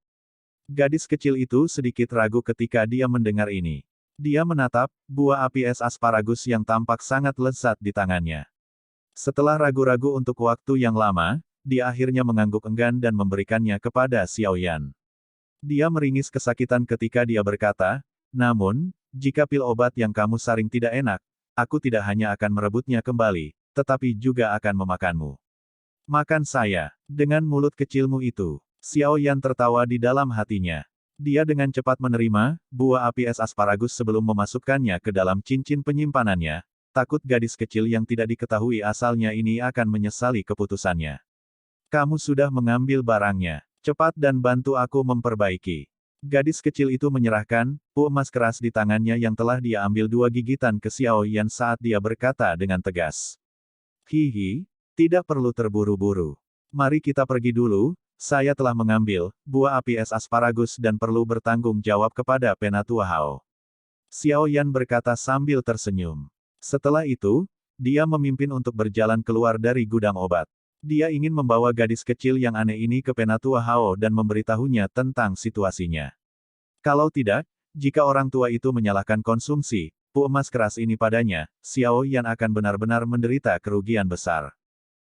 Gadis kecil itu sedikit ragu ketika dia mendengar ini. Dia menatap buah api es asparagus yang tampak sangat lezat di tangannya. Setelah ragu-ragu untuk waktu yang lama, dia akhirnya mengangguk enggan dan memberikannya kepada Xiao Yan. Dia meringis kesakitan ketika dia berkata, namun, jika pil obat yang kamu saring tidak enak, aku tidak hanya akan merebutnya kembali, tetapi juga akan memakanmu. Makan saya. Dengan mulut kecilmu itu. Xiao Yan tertawa di dalam hatinya. Dia dengan cepat menerima buah api es asparagus sebelum memasukkannya ke dalam cincin penyimpanannya, takut gadis kecil yang tidak diketahui asalnya ini akan menyesali keputusannya. Kamu sudah mengambil barangnya. Cepat dan bantu aku memperbaiki. Gadis kecil itu menyerahkan emas keras di tangannya yang telah dia ambil 2 gigitan ke Xiao Yan saat dia berkata dengan tegas. Hihi, tidak perlu terburu-buru. Mari kita pergi dulu, saya telah mengambil buah api es asparagus dan perlu bertanggung jawab kepada Penatua Hao. Xiao Yan berkata sambil tersenyum. Setelah itu, dia memimpin untuk berjalan keluar dari gudang obat. Dia ingin membawa gadis kecil yang aneh ini ke Penatua Hao dan memberitahunya tentang situasinya. Kalau tidak, jika orang tua itu menyalahkan konsumsi emas keras ini padanya, Xiao Yan akan benar-benar menderita kerugian besar.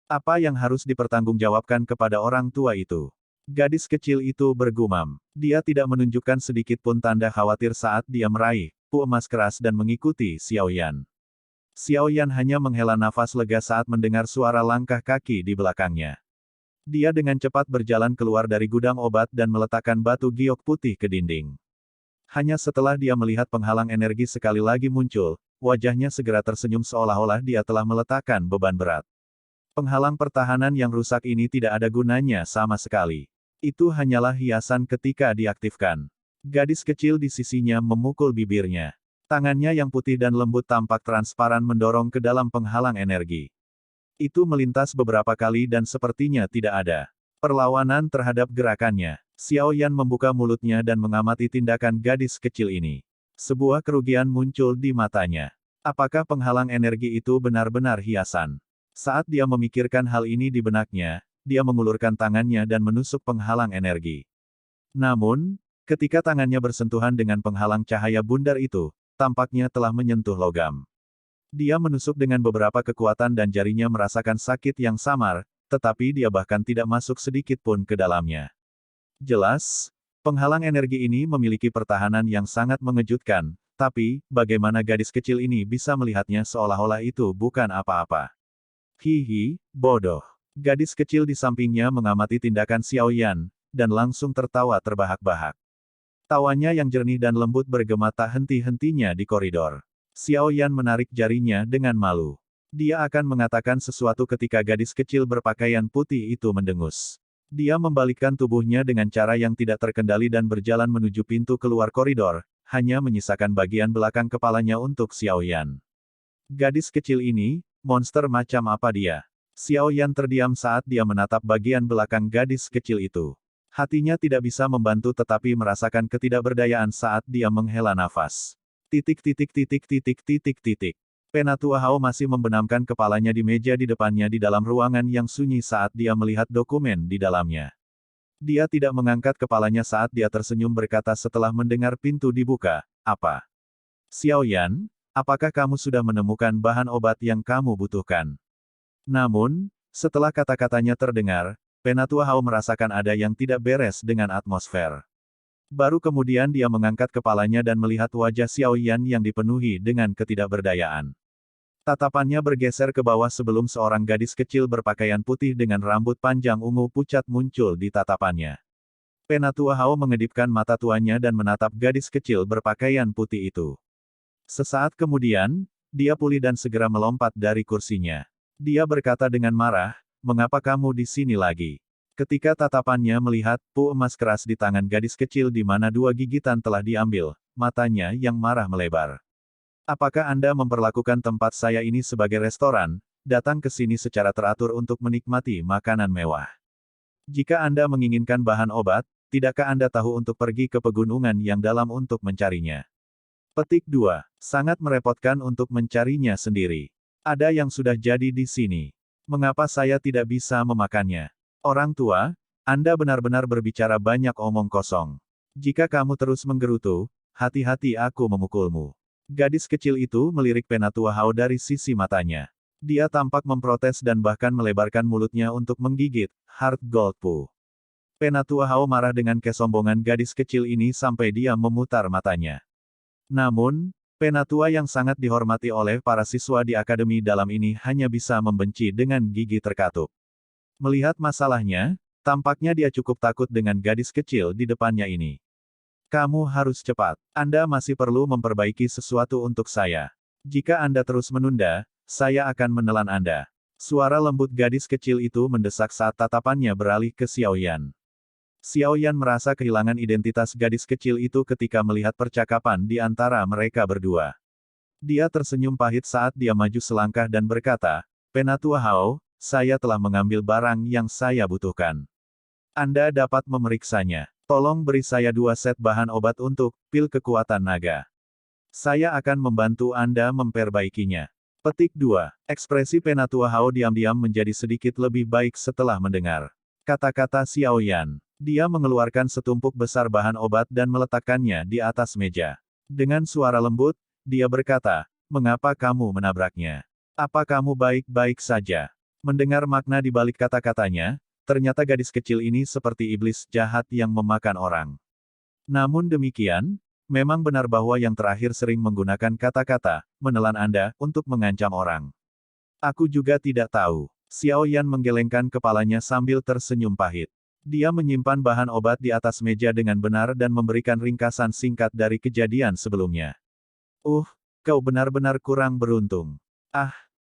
Apa yang harus dipertanggungjawabkan kepada orang tua itu? Gadis kecil itu bergumam. Dia tidak menunjukkan sedikit pun tanda khawatir saat dia meraih emas keras dan mengikuti Xiao Yan. Xiao Yan hanya menghela nafas lega saat mendengar suara langkah kaki di belakangnya. Dia dengan cepat berjalan keluar dari gudang obat dan meletakkan batu giok putih ke dinding. Hanya setelah dia melihat penghalang energi sekali lagi muncul, wajahnya segera tersenyum seolah-olah dia telah meletakkan beban berat. Penghalang pertahanan yang rusak ini tidak ada gunanya sama sekali. Itu hanyalah hiasan ketika diaktifkan. Gadis kecil di sisinya memukul bibirnya. Tangannya yang putih dan lembut tampak transparan mendorong ke dalam penghalang energi. Itu melintas beberapa kali dan sepertinya tidak ada perlawanan terhadap gerakannya. Xiao Yan membuka mulutnya dan mengamati tindakan gadis kecil ini. Sebuah kerugian muncul di matanya. Apakah penghalang energi itu benar-benar hiasan? Saat dia memikirkan hal ini di benaknya, dia mengulurkan tangannya dan menusuk penghalang energi. Namun, ketika tangannya bersentuhan dengan penghalang cahaya bundar itu, tampaknya telah menyentuh logam. Dia menusuk dengan beberapa kekuatan dan jarinya merasakan sakit yang samar, tetapi dia bahkan tidak masuk sedikit pun ke dalamnya. Jelas, penghalang energi ini memiliki pertahanan yang sangat mengejutkan, tapi, bagaimana gadis kecil ini bisa melihatnya seolah-olah itu bukan apa-apa? Hihi, bodoh. Gadis kecil di sampingnya mengamati tindakan Xiao Yan, dan langsung tertawa terbahak-bahak. Tawanya yang jernih dan lembut bergema tak henti-hentinya di koridor. Xiao Yan menarik jarinya dengan malu. Dia akan mengatakan sesuatu ketika gadis kecil berpakaian putih itu mendengus. Dia membalikkan tubuhnya dengan cara yang tidak terkendali dan berjalan menuju pintu keluar koridor, hanya menyisakan bagian belakang kepalanya untuk Xiao Yan. Gadis kecil ini, monster macam apa dia? Xiao Yan terdiam saat dia menatap bagian belakang gadis kecil itu. Hatinya tidak bisa membantu tetapi merasakan ketidakberdayaan saat dia menghela nafas. Penatua Hao masih membenamkan kepalanya di meja di depannya di dalam ruangan yang sunyi saat dia melihat dokumen di dalamnya. Dia tidak mengangkat kepalanya saat dia tersenyum berkata setelah mendengar pintu dibuka, "Apa? Xiao Yan, apakah kamu sudah menemukan bahan obat yang kamu butuhkan?" Namun, setelah kata-katanya terdengar, Penatua Hao merasakan ada yang tidak beres dengan atmosfer. Baru kemudian dia mengangkat kepalanya dan melihat wajah Xiao Yan yang dipenuhi dengan ketidakberdayaan. Tatapannya bergeser ke bawah sebelum seorang gadis kecil berpakaian putih dengan rambut panjang ungu pucat muncul di tatapannya. Penatua Hao mengedipkan mata tuanya dan menatap gadis kecil berpakaian putih itu. Sesaat kemudian, dia pulih dan segera melompat dari kursinya. Dia berkata dengan marah, "Mengapa kamu di sini lagi?" Ketika tatapannya melihat pu emas keras di tangan gadis kecil di mana dua gigitan telah diambil, matanya yang marah melebar. "Apakah Anda memperlakukan tempat saya ini sebagai restoran, datang ke sini secara teratur untuk menikmati makanan mewah? Jika Anda menginginkan bahan obat, tidakkah Anda tahu untuk pergi ke pegunungan yang dalam untuk mencarinya?" Petik 2. Sangat merepotkan untuk mencarinya sendiri. Ada yang sudah jadi di sini. Mengapa saya tidak bisa memakannya? Orang tua, Anda benar-benar berbicara banyak omong kosong. Jika kamu terus menggerutu, hati-hati aku memukulmu. Gadis kecil itu melirik Penatua Hao dari sisi matanya. Dia tampak memprotes dan bahkan melebarkan mulutnya untuk menggigit Heart Gold Pu. Penatua Hao marah dengan kesombongan gadis kecil ini sampai dia memutar matanya. Namun, Penatua yang sangat dihormati oleh para siswa di akademi dalam ini hanya bisa membenci dengan gigi terkatup. Melihat masalahnya, tampaknya dia cukup takut dengan gadis kecil di depannya ini. "Kamu harus cepat. Anda masih perlu memperbaiki sesuatu untuk saya. Jika Anda terus menunda, saya akan menelan Anda." Suara lembut gadis kecil itu mendesak saat tatapannya beralih ke Xiao Yan. Xiao Yan merasa kehilangan identitas gadis kecil itu ketika melihat percakapan di antara mereka berdua. Dia tersenyum pahit saat dia maju selangkah dan berkata, "Penatua Hao, saya telah mengambil barang yang saya butuhkan. Anda dapat memeriksanya. Tolong beri saya 2 set bahan obat untuk pil kekuatan naga. Saya akan membantu Anda memperbaikinya." Petik 2. Ekspresi Penatua Hao diam-diam menjadi sedikit lebih baik setelah mendengar kata-kata Xiao Yan. Dia mengeluarkan setumpuk besar bahan obat dan meletakkannya di atas meja. Dengan suara lembut, dia berkata, "Mengapa kamu menabraknya? Apa kamu baik-baik saja?" Mendengar makna di balik kata-katanya, ternyata gadis kecil ini seperti iblis jahat yang memakan orang. Namun demikian, memang benar bahwa yang terakhir sering menggunakan kata-kata, "menelan Anda," untuk mengancam orang. "Aku juga tidak tahu." Xiao Yan menggelengkan kepalanya sambil tersenyum pahit. Dia menyimpan bahan obat di atas meja dengan benar dan memberikan ringkasan singkat dari kejadian sebelumnya. Kau benar-benar kurang beruntung.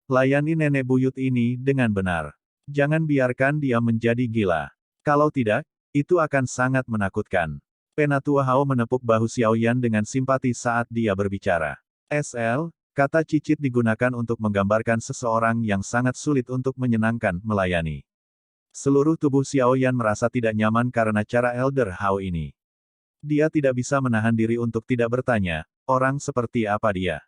Layani nenek buyut ini dengan benar. Jangan biarkan dia menjadi gila. Kalau tidak, itu akan sangat menakutkan. Penatua Hao menepuk bahu Xiaoyan dengan simpati saat dia berbicara. Kata cicit digunakan untuk menggambarkan seseorang yang sangat sulit untuk menyenangkan, melayani. Seluruh tubuh Xiaoyan merasa tidak nyaman karena cara Elder Hao ini. Dia tidak bisa menahan diri untuk tidak bertanya, orang seperti apa dia?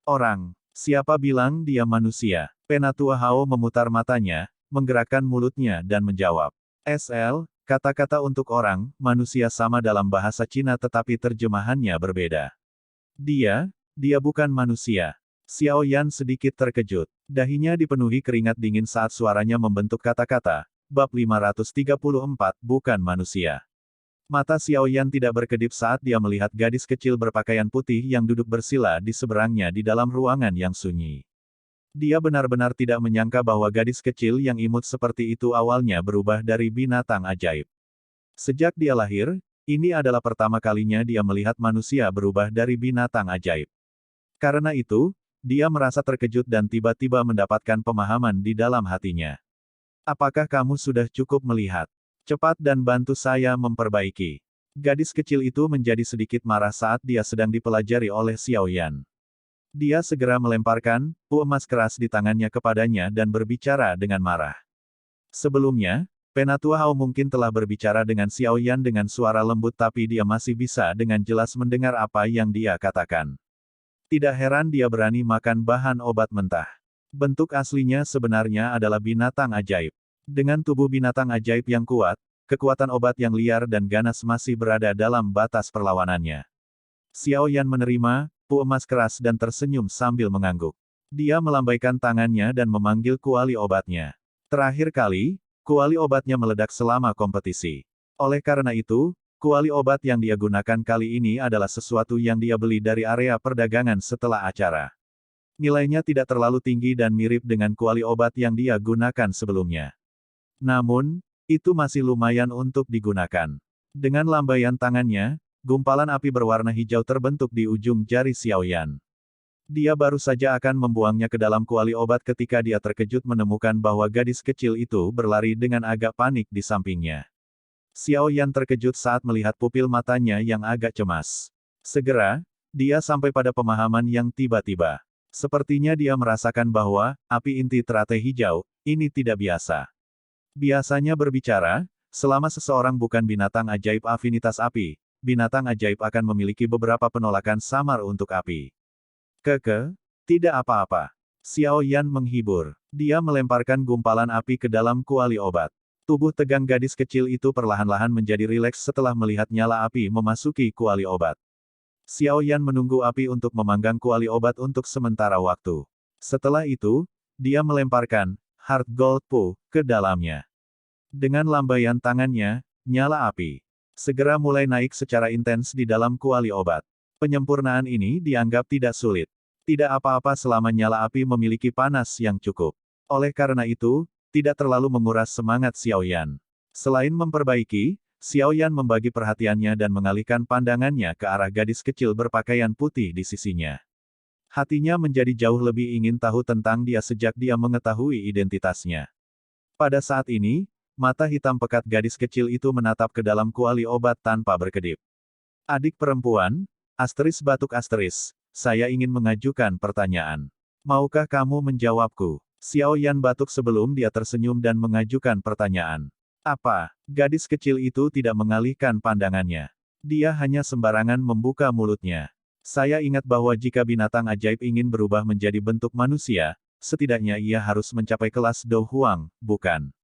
Orang. Siapa bilang dia manusia? Penatua Hao memutar matanya, menggerakkan mulutnya dan menjawab. Kata-kata untuk orang, manusia sama dalam bahasa Cina tetapi terjemahannya berbeda. Dia bukan manusia. Xiaoyan sedikit terkejut. Dahinya dipenuhi keringat dingin saat suaranya membentuk kata-kata. Bab 534, bukan manusia. Mata Xiaoyan tidak berkedip saat dia melihat gadis kecil berpakaian putih yang duduk bersila di seberangnya di dalam ruangan yang sunyi. Dia benar-benar tidak menyangka bahwa gadis kecil yang imut seperti itu awalnya berubah dari binatang ajaib. Sejak dia lahir, ini adalah pertama kalinya dia melihat manusia berubah dari binatang ajaib. Karena itu, dia merasa terkejut dan tiba-tiba mendapatkan pemahaman di dalam hatinya. Apakah kamu sudah cukup melihat? Cepat dan bantu saya memperbaiki. Gadis kecil itu menjadi sedikit marah saat dia sedang dipelajari oleh Xiaoyan. Dia segera melemparkan emas keras di tangannya kepadanya dan berbicara dengan marah. Sebelumnya, Penatua Hao mungkin telah berbicara dengan Xiaoyan dengan suara lembut tapi dia masih bisa dengan jelas mendengar apa yang dia katakan. Tidak heran dia berani makan bahan obat mentah. Bentuk aslinya sebenarnya adalah binatang ajaib. Dengan tubuh binatang ajaib yang kuat, kekuatan obat yang liar dan ganas masih berada dalam batas perlawanannya. Xiaoyan menerima emas keras dan tersenyum sambil mengangguk. Dia melambaikan tangannya dan memanggil kuali obatnya. Terakhir kali, kuali obatnya meledak selama kompetisi. Oleh karena itu, kuali obat yang dia gunakan kali ini adalah sesuatu yang dia beli dari area perdagangan setelah acara. Nilainya tidak terlalu tinggi dan mirip dengan kuali obat yang dia gunakan sebelumnya. Namun, itu masih lumayan untuk digunakan. Dengan lambaian tangannya, gumpalan api berwarna hijau terbentuk di ujung jari Xiaoyan. Dia baru saja akan membuangnya ke dalam kuali obat ketika dia terkejut menemukan bahwa gadis kecil itu berlari dengan agak panik di sampingnya. Xiaoyan terkejut saat melihat pupil matanya yang agak cemas. Segera, dia sampai pada pemahaman yang tiba-tiba. Sepertinya dia merasakan bahwa api inti teratai hijau ini tidak biasa. Biasanya berbicara, selama seseorang bukan binatang ajaib afinitas api, binatang ajaib akan memiliki beberapa penolakan samar untuk api. Tidak apa-apa. Xiaoyan menghibur. Dia melemparkan gumpalan api ke dalam kuali obat. Tubuh tegang gadis kecil itu perlahan-lahan menjadi rileks setelah melihat nyala api memasuki kuali obat. Xiaoyan menunggu api untuk memanggang kuali obat untuk sementara waktu. Setelah itu, dia melemparkan Heart Gold Po ke dalamnya. Dengan lambaian tangannya, nyala api segera mulai naik secara intens di dalam kuali obat. Penyempurnaan ini dianggap tidak sulit. Tidak apa-apa selama nyala api memiliki panas yang cukup. Oleh karena itu, tidak terlalu menguras semangat Xiaoyan. Selain memperbaiki, Xiaoyan membagi perhatiannya dan mengalihkan pandangannya ke arah gadis kecil berpakaian putih di sisinya. Hatinya menjadi jauh lebih ingin tahu tentang dia sejak dia mengetahui identitasnya. Pada saat ini, mata hitam pekat gadis kecil itu menatap ke dalam kuali obat tanpa berkedip. Adik perempuan, saya ingin mengajukan pertanyaan. Maukah kamu menjawabku? Xiaoyan batuk sebelum dia tersenyum dan mengajukan pertanyaan. Apa? Gadis kecil itu tidak mengalihkan pandangannya. Dia hanya sembarangan membuka mulutnya. Saya ingat bahwa jika binatang ajaib ingin berubah menjadi bentuk manusia, setidaknya ia harus mencapai kelas Do Huang, bukan?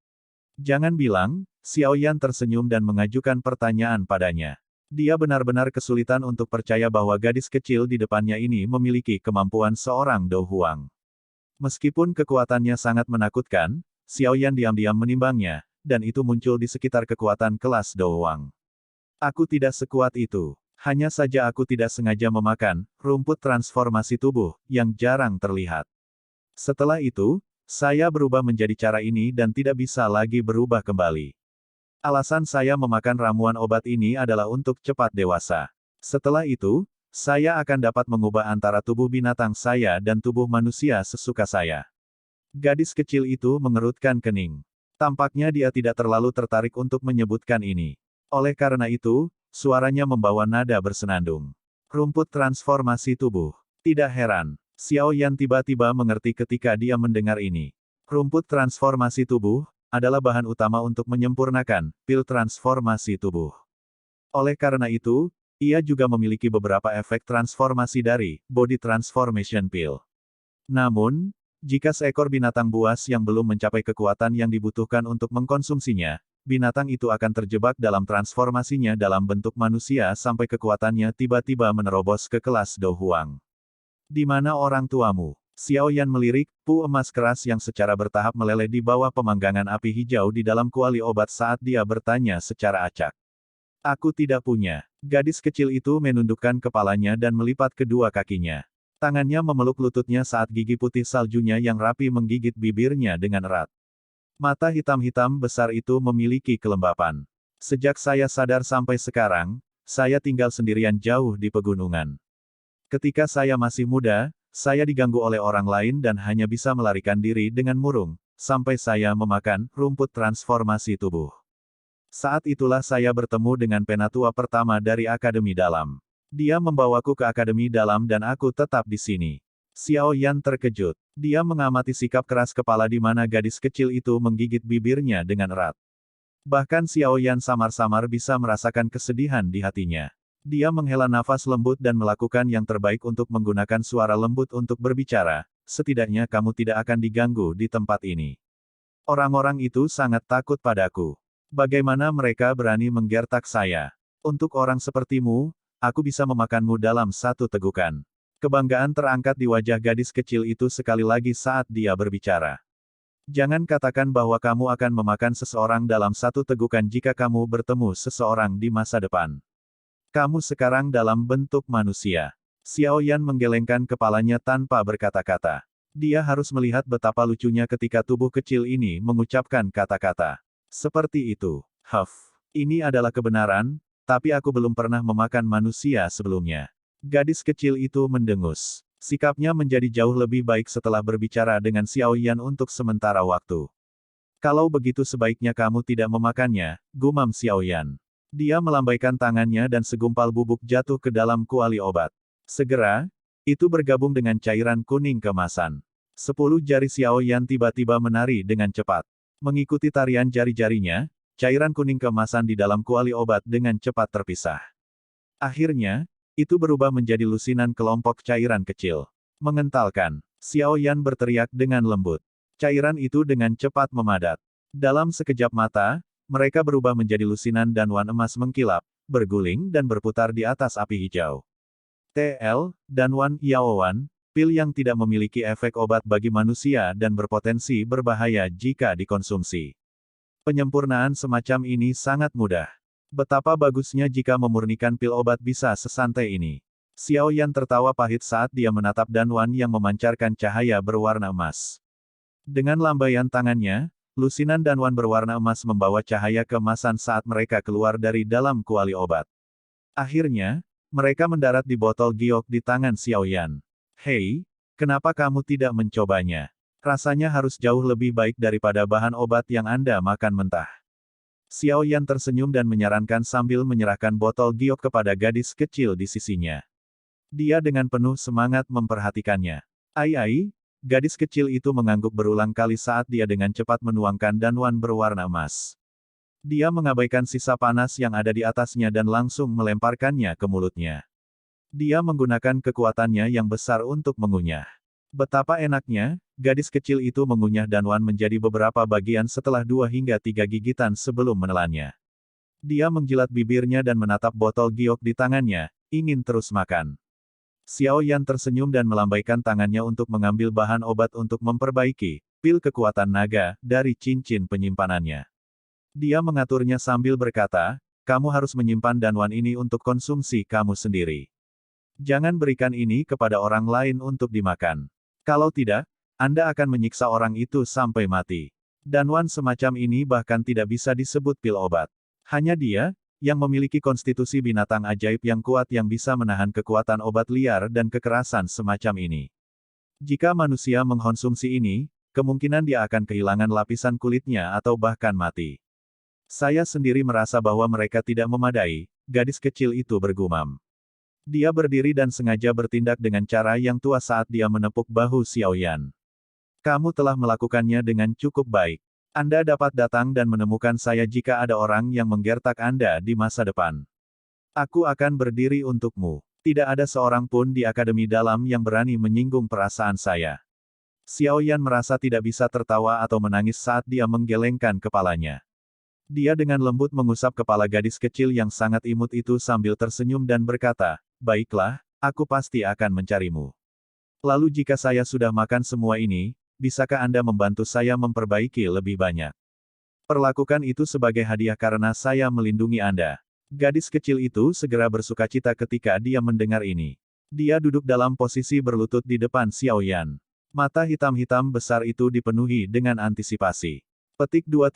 Jangan bilang, Xiaoyan tersenyum dan mengajukan pertanyaan padanya. Dia benar-benar kesulitan untuk percaya bahwa gadis kecil di depannya ini memiliki kemampuan seorang Do Huang. Meskipun kekuatannya sangat menakutkan, Xiaoyan diam-diam menimbangnya, dan itu muncul di sekitar kekuatan kelas Do Huang. Aku tidak sekuat itu. Hanya saja aku tidak sengaja memakan rumput transformasi tubuh yang jarang terlihat. Setelah itu, saya berubah menjadi cara ini dan tidak bisa lagi berubah kembali. Alasan saya memakan ramuan obat ini adalah untuk cepat dewasa. Setelah itu, saya akan dapat mengubah antara tubuh binatang saya dan tubuh manusia sesuka saya. Gadis kecil itu mengerutkan kening. Tampaknya dia tidak terlalu tertarik untuk menyebutkan ini. Oleh karena itu, suaranya membawa nada bersenandung. Rumput transformasi tubuh. Tidak heran, Xiao Yan tiba-tiba mengerti ketika dia mendengar ini. Rumput transformasi tubuh adalah bahan utama untuk menyempurnakan pil transformasi tubuh. Oleh karena itu, ia juga memiliki beberapa efek transformasi dari Body Transformation Pill. Namun, jika seekor binatang buas yang belum mencapai kekuatan yang dibutuhkan untuk mengkonsumsinya, binatang itu akan terjebak dalam transformasinya dalam bentuk manusia sampai kekuatannya tiba-tiba menerobos ke kelas Do Huang. Di mana orang tuamu? Xiao Yan melirik, pu emas keras yang secara bertahap meleleh di bawah pemanggangan api hijau di dalam kuali obat saat dia bertanya secara acak. Aku tidak punya. Gadis kecil itu menundukkan kepalanya dan melipat kedua kakinya. Tangannya memeluk lututnya saat gigi putih saljunya yang rapi menggigit bibirnya dengan erat. Mata hitam-hitam besar itu memiliki kelembapan. Sejak saya sadar sampai sekarang, saya tinggal sendirian jauh di pegunungan. Ketika saya masih muda, saya diganggu oleh orang lain dan hanya bisa melarikan diri dengan murung, sampai saya memakan rumput transformasi tubuh. Saat itulah saya bertemu dengan penatua pertama dari Akademi Dalam. Dia membawaku ke Akademi Dalam dan aku tetap di sini. Xiao Yan terkejut. Dia mengamati sikap keras kepala di mana gadis kecil itu menggigit bibirnya dengan erat. Bahkan Xiao Yan samar-samar bisa merasakan kesedihan di hatinya. Dia menghela nafas lembut dan melakukan yang terbaik untuk menggunakan suara lembut untuk berbicara, setidaknya kamu tidak akan diganggu di tempat ini. Orang-orang itu sangat takut padaku. Bagaimana mereka berani menggertak saya? Untuk orang sepertimu, aku bisa memakanmu dalam satu tegukan. Kebanggaan terangkat di wajah gadis kecil itu sekali lagi saat dia berbicara. Jangan katakan bahwa kamu akan memakan seseorang dalam satu tegukan jika kamu bertemu seseorang di masa depan. Kamu sekarang dalam bentuk manusia. Xiao Yan menggelengkan kepalanya tanpa berkata-kata. Dia harus melihat betapa lucunya ketika tubuh kecil ini mengucapkan kata-kata. Seperti itu. Ini adalah kebenaran, tapi aku belum pernah memakan manusia sebelumnya. Gadis kecil itu mendengus. Sikapnya menjadi jauh lebih baik setelah berbicara dengan Xiao Yan untuk sementara waktu. Kalau begitu sebaiknya kamu tidak memakannya, gumam Xiao Yan. Dia melambaikan tangannya dan segumpal bubuk jatuh ke dalam kuali obat. Segera, itu bergabung dengan cairan kuning kemasan. 10 jari Xiao Yan tiba-tiba menari dengan cepat. Mengikuti tarian jari-jarinya, cairan kuning kemasan di dalam kuali obat dengan cepat terpisah. Akhirnya, itu berubah menjadi lusinan kelompok cairan kecil. Mengentalkan, Xiao Yan berteriak dengan lembut. Cairan itu dengan cepat memadat. Dalam sekejap mata, mereka berubah menjadi lusinan dan wan emas mengkilap, berguling dan berputar di atas api hijau. TL, dan wan Yaowan, pil yang tidak memiliki efek obat bagi manusia dan berpotensi berbahaya jika dikonsumsi. Penyempurnaan semacam ini sangat mudah. Betapa bagusnya jika memurnikan pil obat bisa sesantai ini. Xiao Yan tertawa pahit saat dia menatap Danwan yang memancarkan cahaya berwarna emas. Dengan lambaian tangannya, lusinan Danwan berwarna emas membawa cahaya keemasan saat mereka keluar dari dalam kuali obat. Akhirnya, mereka mendarat di botol giok di tangan Xiao Yan. Hei, kenapa kamu tidak mencobanya? Rasanya harus jauh lebih baik daripada bahan obat yang Anda makan mentah. Xiao Yan tersenyum dan menyarankan sambil menyerahkan botol giok kepada gadis kecil di sisinya. Dia dengan penuh semangat memperhatikannya. Ai, gadis kecil itu mengangguk berulang kali saat dia dengan cepat menuangkan danwan berwarna emas. Dia mengabaikan sisa panas yang ada di atasnya dan langsung melemparkannya ke mulutnya. Dia menggunakan kekuatannya yang besar untuk mengunyah. Betapa enaknya, gadis kecil itu mengunyah danwan menjadi beberapa bagian setelah 2 hingga 3 gigitan sebelum menelannya. Dia menjilat bibirnya dan menatap botol giok di tangannya, ingin terus makan. Xiao Yan tersenyum dan melambaikan tangannya untuk mengambil bahan obat untuk memperbaiki pil kekuatan naga dari cincin penyimpanannya. Dia mengaturnya sambil berkata, kamu harus menyimpan danwan ini untuk konsumsi kamu sendiri. Jangan berikan ini kepada orang lain untuk dimakan. Kalau tidak, Anda akan menyiksa orang itu sampai mati. Danwan semacam ini bahkan tidak bisa disebut pil obat. Hanya dia, yang memiliki konstitusi binatang ajaib yang kuat yang bisa menahan kekuatan obat liar dan kekerasan semacam ini. Jika manusia mengkonsumsi ini, kemungkinan dia akan kehilangan lapisan kulitnya atau bahkan mati. Saya sendiri merasa bahwa mereka tidak memadai, gadis kecil itu bergumam. Dia berdiri dan sengaja bertindak dengan cara yang tua saat dia menepuk bahu Xiaoyan. Kamu telah melakukannya dengan cukup baik. Anda dapat datang dan menemukan saya jika ada orang yang menggertak Anda di masa depan. Aku akan berdiri untukmu. Tidak ada seorang pun di Akademi Dalam yang berani menyinggung perasaan saya. Xiaoyan merasa tidak bisa tertawa atau menangis saat dia menggelengkan kepalanya. Dia dengan lembut mengusap kepala gadis kecil yang sangat imut itu sambil tersenyum dan berkata, "Baiklah, aku pasti akan mencarimu. Lalu jika saya sudah makan semua ini, bisakah Anda membantu saya memperbaiki lebih banyak? Perlakukan itu sebagai hadiah karena saya melindungi Anda." Gadis kecil itu segera bersukacita ketika dia mendengar ini. Dia duduk dalam posisi berlutut di depan Xiaoyan. Mata hitam-hitam besar itu dipenuhi dengan antisipasi. Petik 2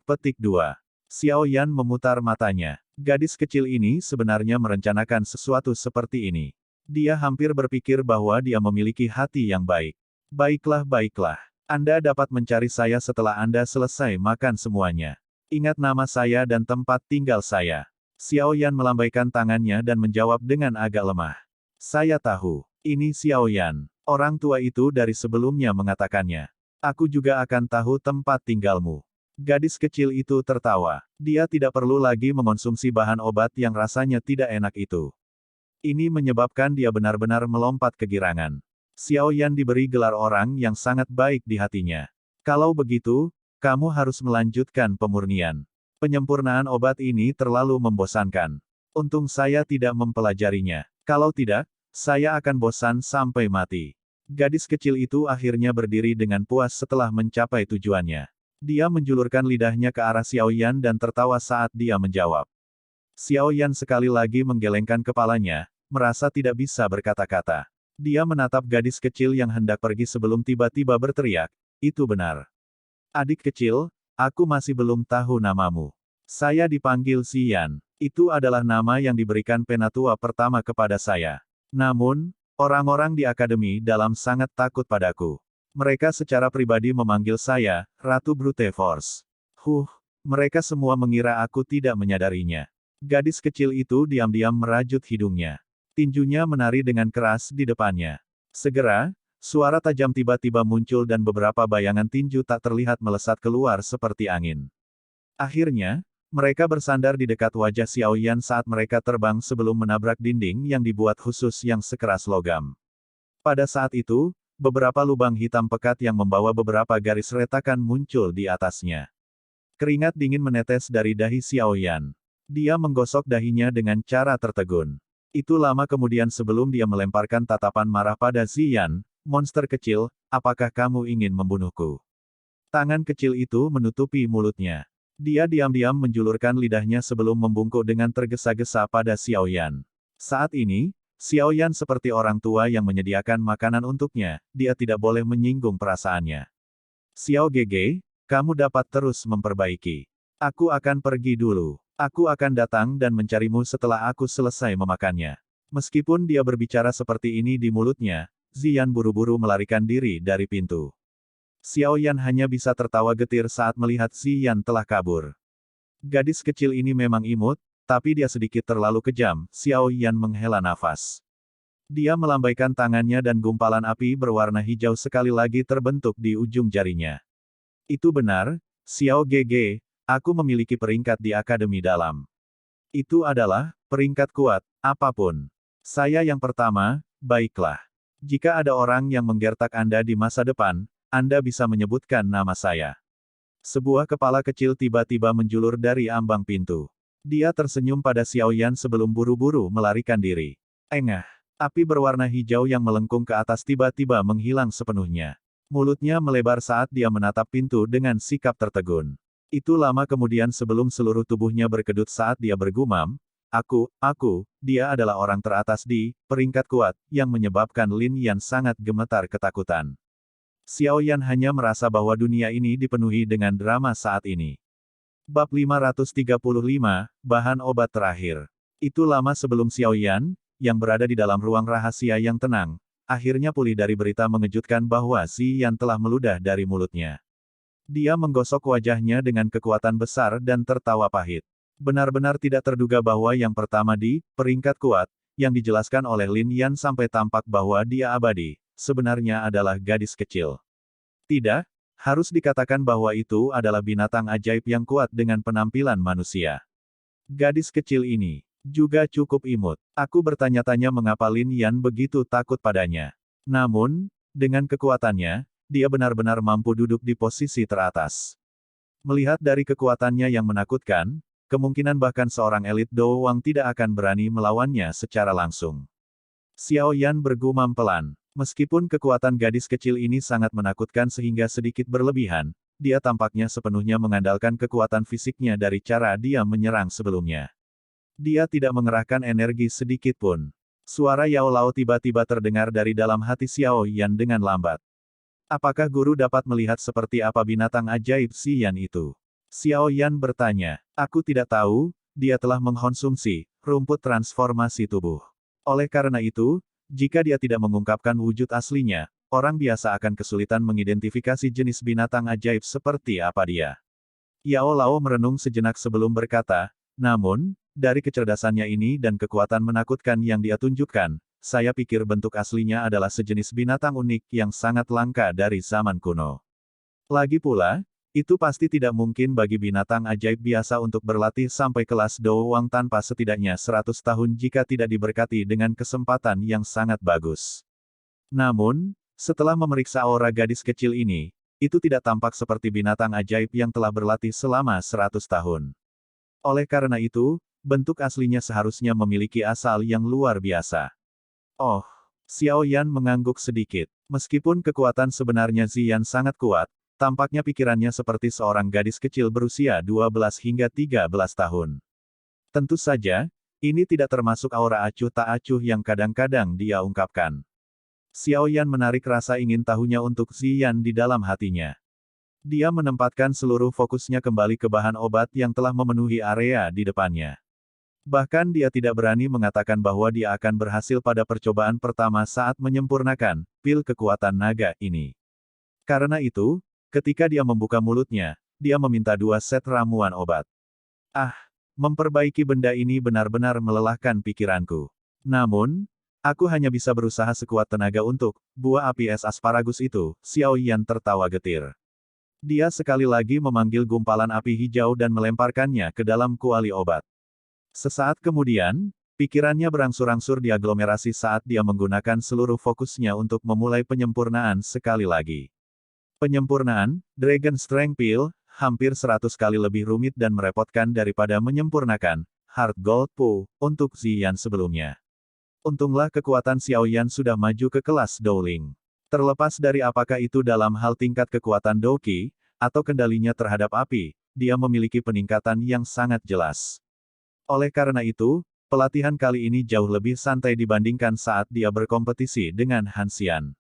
petik 2. Xiaoyan memutar matanya. Gadis kecil ini sebenarnya merencanakan sesuatu seperti ini. Dia hampir berpikir bahwa dia memiliki hati yang baik. Baiklah, baiklah. Anda dapat mencari saya setelah Anda selesai makan semuanya. Ingat nama saya dan tempat tinggal saya. Xiaoyan melambaikan tangannya dan menjawab dengan agak lemah. Saya tahu. Ini Xiaoyan. Orang tua itu dari sebelumnya mengatakannya. Aku juga akan tahu tempat tinggalmu. Gadis kecil itu tertawa. Dia tidak perlu lagi mengonsumsi bahan obat yang rasanya tidak enak itu. Ini menyebabkan dia benar-benar melompat kegirangan. Xiaoyan diberi gelar orang yang sangat baik di hatinya. Kalau begitu, kamu harus melanjutkan pemurnian. Penyempurnaan obat ini terlalu membosankan. Untung saya tidak mempelajarinya. Kalau tidak, saya akan bosan sampai mati. Gadis kecil itu akhirnya berdiri dengan puas setelah mencapai tujuannya. Dia menjulurkan lidahnya ke arah Xiaoyan dan tertawa saat dia menjawab. Xiaoyan sekali lagi menggelengkan kepalanya, merasa tidak bisa berkata-kata. Dia menatap gadis kecil yang hendak pergi sebelum tiba-tiba berteriak, "Itu benar. Adik kecil, aku masih belum tahu namamu. Saya dipanggil Xian. Itu adalah nama yang diberikan penatua pertama kepada saya. Namun, orang-orang di Akademi Dalam sangat takut padaku. Mereka secara pribadi memanggil saya, Ratu Brute Force. Mereka semua mengira aku tidak menyadarinya." Gadis kecil itu diam-diam merajut hidungnya. Tinjunya menari dengan keras di depannya. Segera, suara tajam tiba-tiba muncul dan beberapa bayangan tinju tak terlihat melesat keluar seperti angin. Akhirnya, mereka bersandar di dekat wajah Xiaoyan saat mereka terbang sebelum menabrak dinding yang dibuat khusus yang sekeras logam. Pada saat itu, beberapa lubang hitam pekat yang membawa beberapa garis retakan muncul di atasnya. Keringat dingin menetes dari dahi Xiaoyan. Dia menggosok dahinya dengan cara tertegun. Itu lama kemudian sebelum dia melemparkan tatapan marah pada Ziyan, "Monster kecil, apakah kamu ingin membunuhku?" Tangan kecil itu menutupi mulutnya. Dia diam-diam menjulurkan lidahnya sebelum membungkuk dengan tergesa-gesa pada Xiaoyan. Saat ini, Xiaoyan seperti orang tua yang menyediakan makanan untuknya, dia tidak boleh menyinggung perasaannya. "Xiao Gege, kamu dapat terus memperbaiki. Aku akan pergi dulu. Aku akan datang dan mencarimu setelah aku selesai memakannya." Meskipun dia berbicara seperti ini di mulutnya, Ziyan buru-buru melarikan diri dari pintu. Xiaoyan hanya bisa tertawa getir saat melihat Ziyan telah kabur. Gadis kecil ini memang imut, tapi dia sedikit terlalu kejam. Xiaoyan menghela nafas. Dia melambaikan tangannya dan gumpalan api berwarna hijau sekali lagi terbentuk di ujung jarinya. "Itu benar, Xiao Gege, aku memiliki peringkat di Akademi Dalam. Itu adalah peringkat kuat, apapun. Saya yang pertama, baiklah. Jika ada orang yang menggertak Anda di masa depan, Anda bisa menyebutkan nama saya." Sebuah kepala kecil tiba-tiba menjulur dari ambang pintu. Dia tersenyum pada Xiaoyan sebelum buru-buru melarikan diri. Engah! Api berwarna hijau yang melengkung ke atas tiba-tiba menghilang sepenuhnya. Mulutnya melebar saat dia menatap pintu dengan sikap tertegun. Itu lama kemudian sebelum seluruh tubuhnya berkedut saat dia bergumam, dia adalah orang teratas di peringkat kuat, yang menyebabkan Lin Yan sangat gemetar ketakutan. Xiao Yan hanya merasa bahwa dunia ini dipenuhi dengan drama saat ini. Bab 535, Bahan Obat Terakhir. Itu lama sebelum Xiao Yan, yang berada di dalam ruang rahasia yang tenang, akhirnya pulih dari berita mengejutkan bahwa Ziyan telah meludah dari mulutnya. Dia menggosok wajahnya dengan kekuatan besar dan tertawa pahit. Benar-benar tidak terduga bahwa yang pertama di peringkat kuat, yang dijelaskan oleh Lin Yan sampai tampak bahwa dia abadi, sebenarnya adalah gadis kecil. Tidak, harus dikatakan bahwa itu adalah binatang ajaib yang kuat dengan penampilan manusia. Gadis kecil ini juga cukup imut. Aku bertanya-tanya mengapa Lin Yan begitu takut padanya. Namun, dengan kekuatannya, dia benar-benar mampu duduk di posisi teratas. Melihat dari kekuatannya yang menakutkan, kemungkinan bahkan seorang elit doang tidak akan berani melawannya secara langsung. Xiao Yan bergumam pelan. Meskipun kekuatan gadis kecil ini sangat menakutkan sehingga sedikit berlebihan, dia tampaknya sepenuhnya mengandalkan kekuatan fisiknya dari cara dia menyerang sebelumnya. Dia tidak mengerahkan energi sedikit pun. Suara Yao Lao tiba-tiba terdengar dari dalam hati Xiao Yan dengan lambat. Apakah guru dapat melihat seperti apa binatang ajaib si Yan itu? Xiao Yan bertanya. Aku tidak tahu, dia telah mengkonsumsi rumput transformasi tubuh. Oleh karena itu, jika dia tidak mengungkapkan wujud aslinya, orang biasa akan kesulitan mengidentifikasi jenis binatang ajaib seperti apa dia. Yao Lao merenung sejenak sebelum berkata, namun, dari kecerdasannya ini dan kekuatan menakutkan yang dia tunjukkan, saya pikir bentuk aslinya adalah sejenis binatang unik yang sangat langka dari zaman kuno. Lagi pula, itu pasti tidak mungkin bagi binatang ajaib biasa untuk berlatih sampai kelas doang tanpa setidaknya 100 tahun jika tidak diberkati dengan kesempatan yang sangat bagus. Namun, setelah memeriksa aura gadis kecil ini, itu tidak tampak seperti binatang ajaib yang telah berlatih selama 100 tahun. Oleh karena itu, bentuk aslinya seharusnya memiliki asal yang luar biasa. Oh, Xiao Yan mengangguk sedikit. Meskipun kekuatan sebenarnya Ziyan sangat kuat, tampaknya pikirannya seperti seorang gadis kecil berusia 12 hingga 13 tahun. Tentu saja, ini tidak termasuk aura acuh tak acuh yang kadang-kadang dia ungkapkan. Xiao Yan menarik rasa ingin tahunya untuk Ziyan di dalam hatinya. Dia menempatkan seluruh fokusnya kembali ke bahan obat yang telah memenuhi area di depannya. Bahkan dia tidak berani mengatakan bahwa dia akan berhasil pada percobaan pertama saat menyempurnakan pil kekuatan naga ini. Karena itu, ketika dia membuka mulutnya, dia meminta 2 set ramuan obat. Ah, memperbaiki benda ini benar-benar melelahkan pikiranku. Namun, aku hanya bisa berusaha sekuat tenaga untuk buah api es asparagus itu. Xiao Yan tertawa getir. Dia sekali lagi memanggil gumpalan api hijau dan melemparkannya ke dalam kuali obat. Sesaat kemudian, pikirannya berangsur-angsur diaglomerasi saat dia menggunakan seluruh fokusnya untuk memulai penyempurnaan sekali lagi. Penyempurnaan, Dragon Strength Pill, hampir 100 kali lebih rumit dan merepotkan daripada menyempurnakan Heart Gold Pu untuk Ziyan sebelumnya. Untunglah kekuatan Xiao Yan sudah maju ke kelas Dowling. Terlepas dari apakah itu dalam hal tingkat kekuatan Douqi, atau kendalinya terhadap api, dia memiliki peningkatan yang sangat jelas. Oleh karena itu, pelatihan kali ini jauh lebih santai dibandingkan saat dia berkompetisi dengan Han Xian.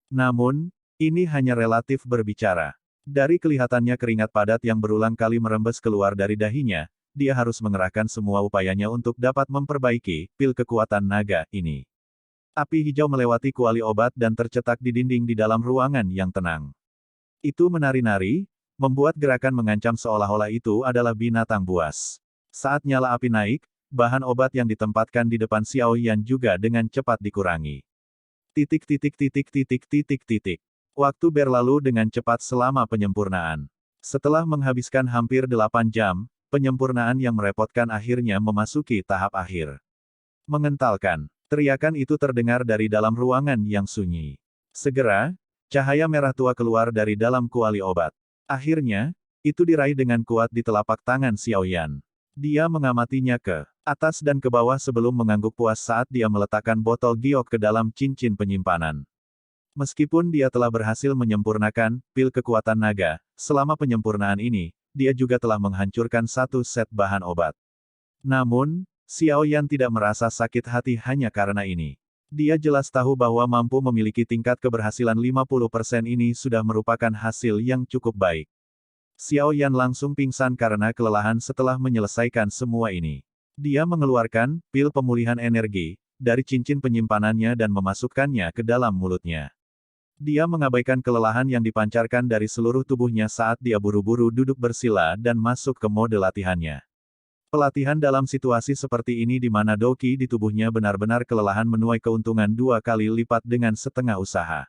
Namun, ini hanya relatif berbicara. Dari kelihatannya keringat padat yang berulang kali merembes keluar dari dahinya, dia harus mengerahkan semua upayanya untuk dapat memperbaiki pil kekuatan naga ini. Api hijau melewati kuali obat dan tercetak di dinding di dalam ruangan yang tenang. Itu menari-nari, membuat gerakan mengancam seolah-olah itu adalah binatang buas. Saat nyala api naik, bahan obat yang ditempatkan di depan Xiao Yan juga dengan cepat dikurangi. Titik. Waktu berlalu dengan cepat selama penyempurnaan. Setelah menghabiskan hampir 8 jam, penyempurnaan yang merepotkan akhirnya memasuki tahap akhir. Mengentalkan, teriakan itu terdengar dari dalam ruangan yang sunyi. Segera, cahaya merah tua keluar dari dalam kuali obat. Akhirnya, itu diraih dengan kuat di telapak tangan Xiao Yan. Dia mengamatinya ke atas dan ke bawah sebelum mengangguk puas saat dia meletakkan botol giok ke dalam cincin penyimpanan. Meskipun dia telah berhasil menyempurnakan pil kekuatan naga, selama penyempurnaan ini, dia juga telah menghancurkan 1 set bahan obat. Namun, Xiao Yan tidak merasa sakit hati hanya karena ini. Dia jelas tahu bahwa mampu memiliki tingkat keberhasilan 50% ini sudah merupakan hasil yang cukup baik. Xiao Yan langsung pingsan karena kelelahan setelah menyelesaikan semua ini. Dia mengeluarkan pil pemulihan energi dari cincin penyimpanannya dan memasukkannya ke dalam mulutnya. Dia mengabaikan kelelahan yang dipancarkan dari seluruh tubuhnya saat dia buru-buru duduk bersila dan masuk ke mode latihannya. Pelatihan dalam situasi seperti ini di mana doki di tubuhnya benar-benar kelelahan menuai keuntungan 2 kali lipat dengan setengah usaha.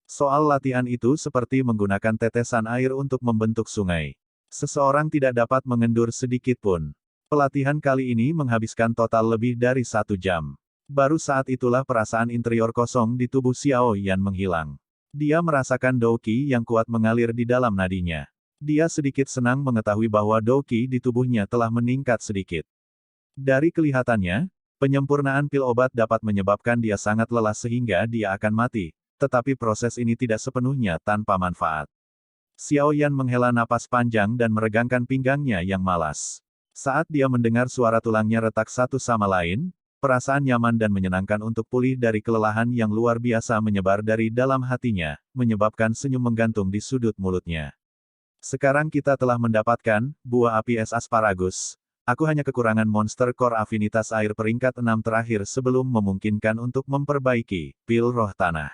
Soal latihan itu seperti menggunakan tetesan air untuk membentuk sungai. Seseorang tidak dapat mengendur sedikit pun. Pelatihan kali ini menghabiskan total lebih dari 1 jam. Baru saat itulah perasaan interior kosong di tubuh Xiao Yan menghilang. Dia merasakan doki yang kuat mengalir di dalam nadinya. Dia sedikit senang mengetahui bahwa doki di tubuhnya telah meningkat sedikit. Dari kelihatannya, penyempurnaan pil obat dapat menyebabkan dia sangat lelah sehingga dia akan mati, tetapi proses ini tidak sepenuhnya tanpa manfaat. Xiao Yan menghela napas panjang dan meregangkan pinggangnya yang malas. Saat dia mendengar suara tulangnya retak satu sama lain, perasaan nyaman dan menyenangkan untuk pulih dari kelelahan yang luar biasa menyebar dari dalam hatinya, menyebabkan senyum menggantung di sudut mulutnya. Sekarang kita telah mendapatkan buah api es asparagus. Aku hanya kekurangan monster core afinitas air peringkat 6 terakhir sebelum memungkinkan untuk memperbaiki pil roh tanah.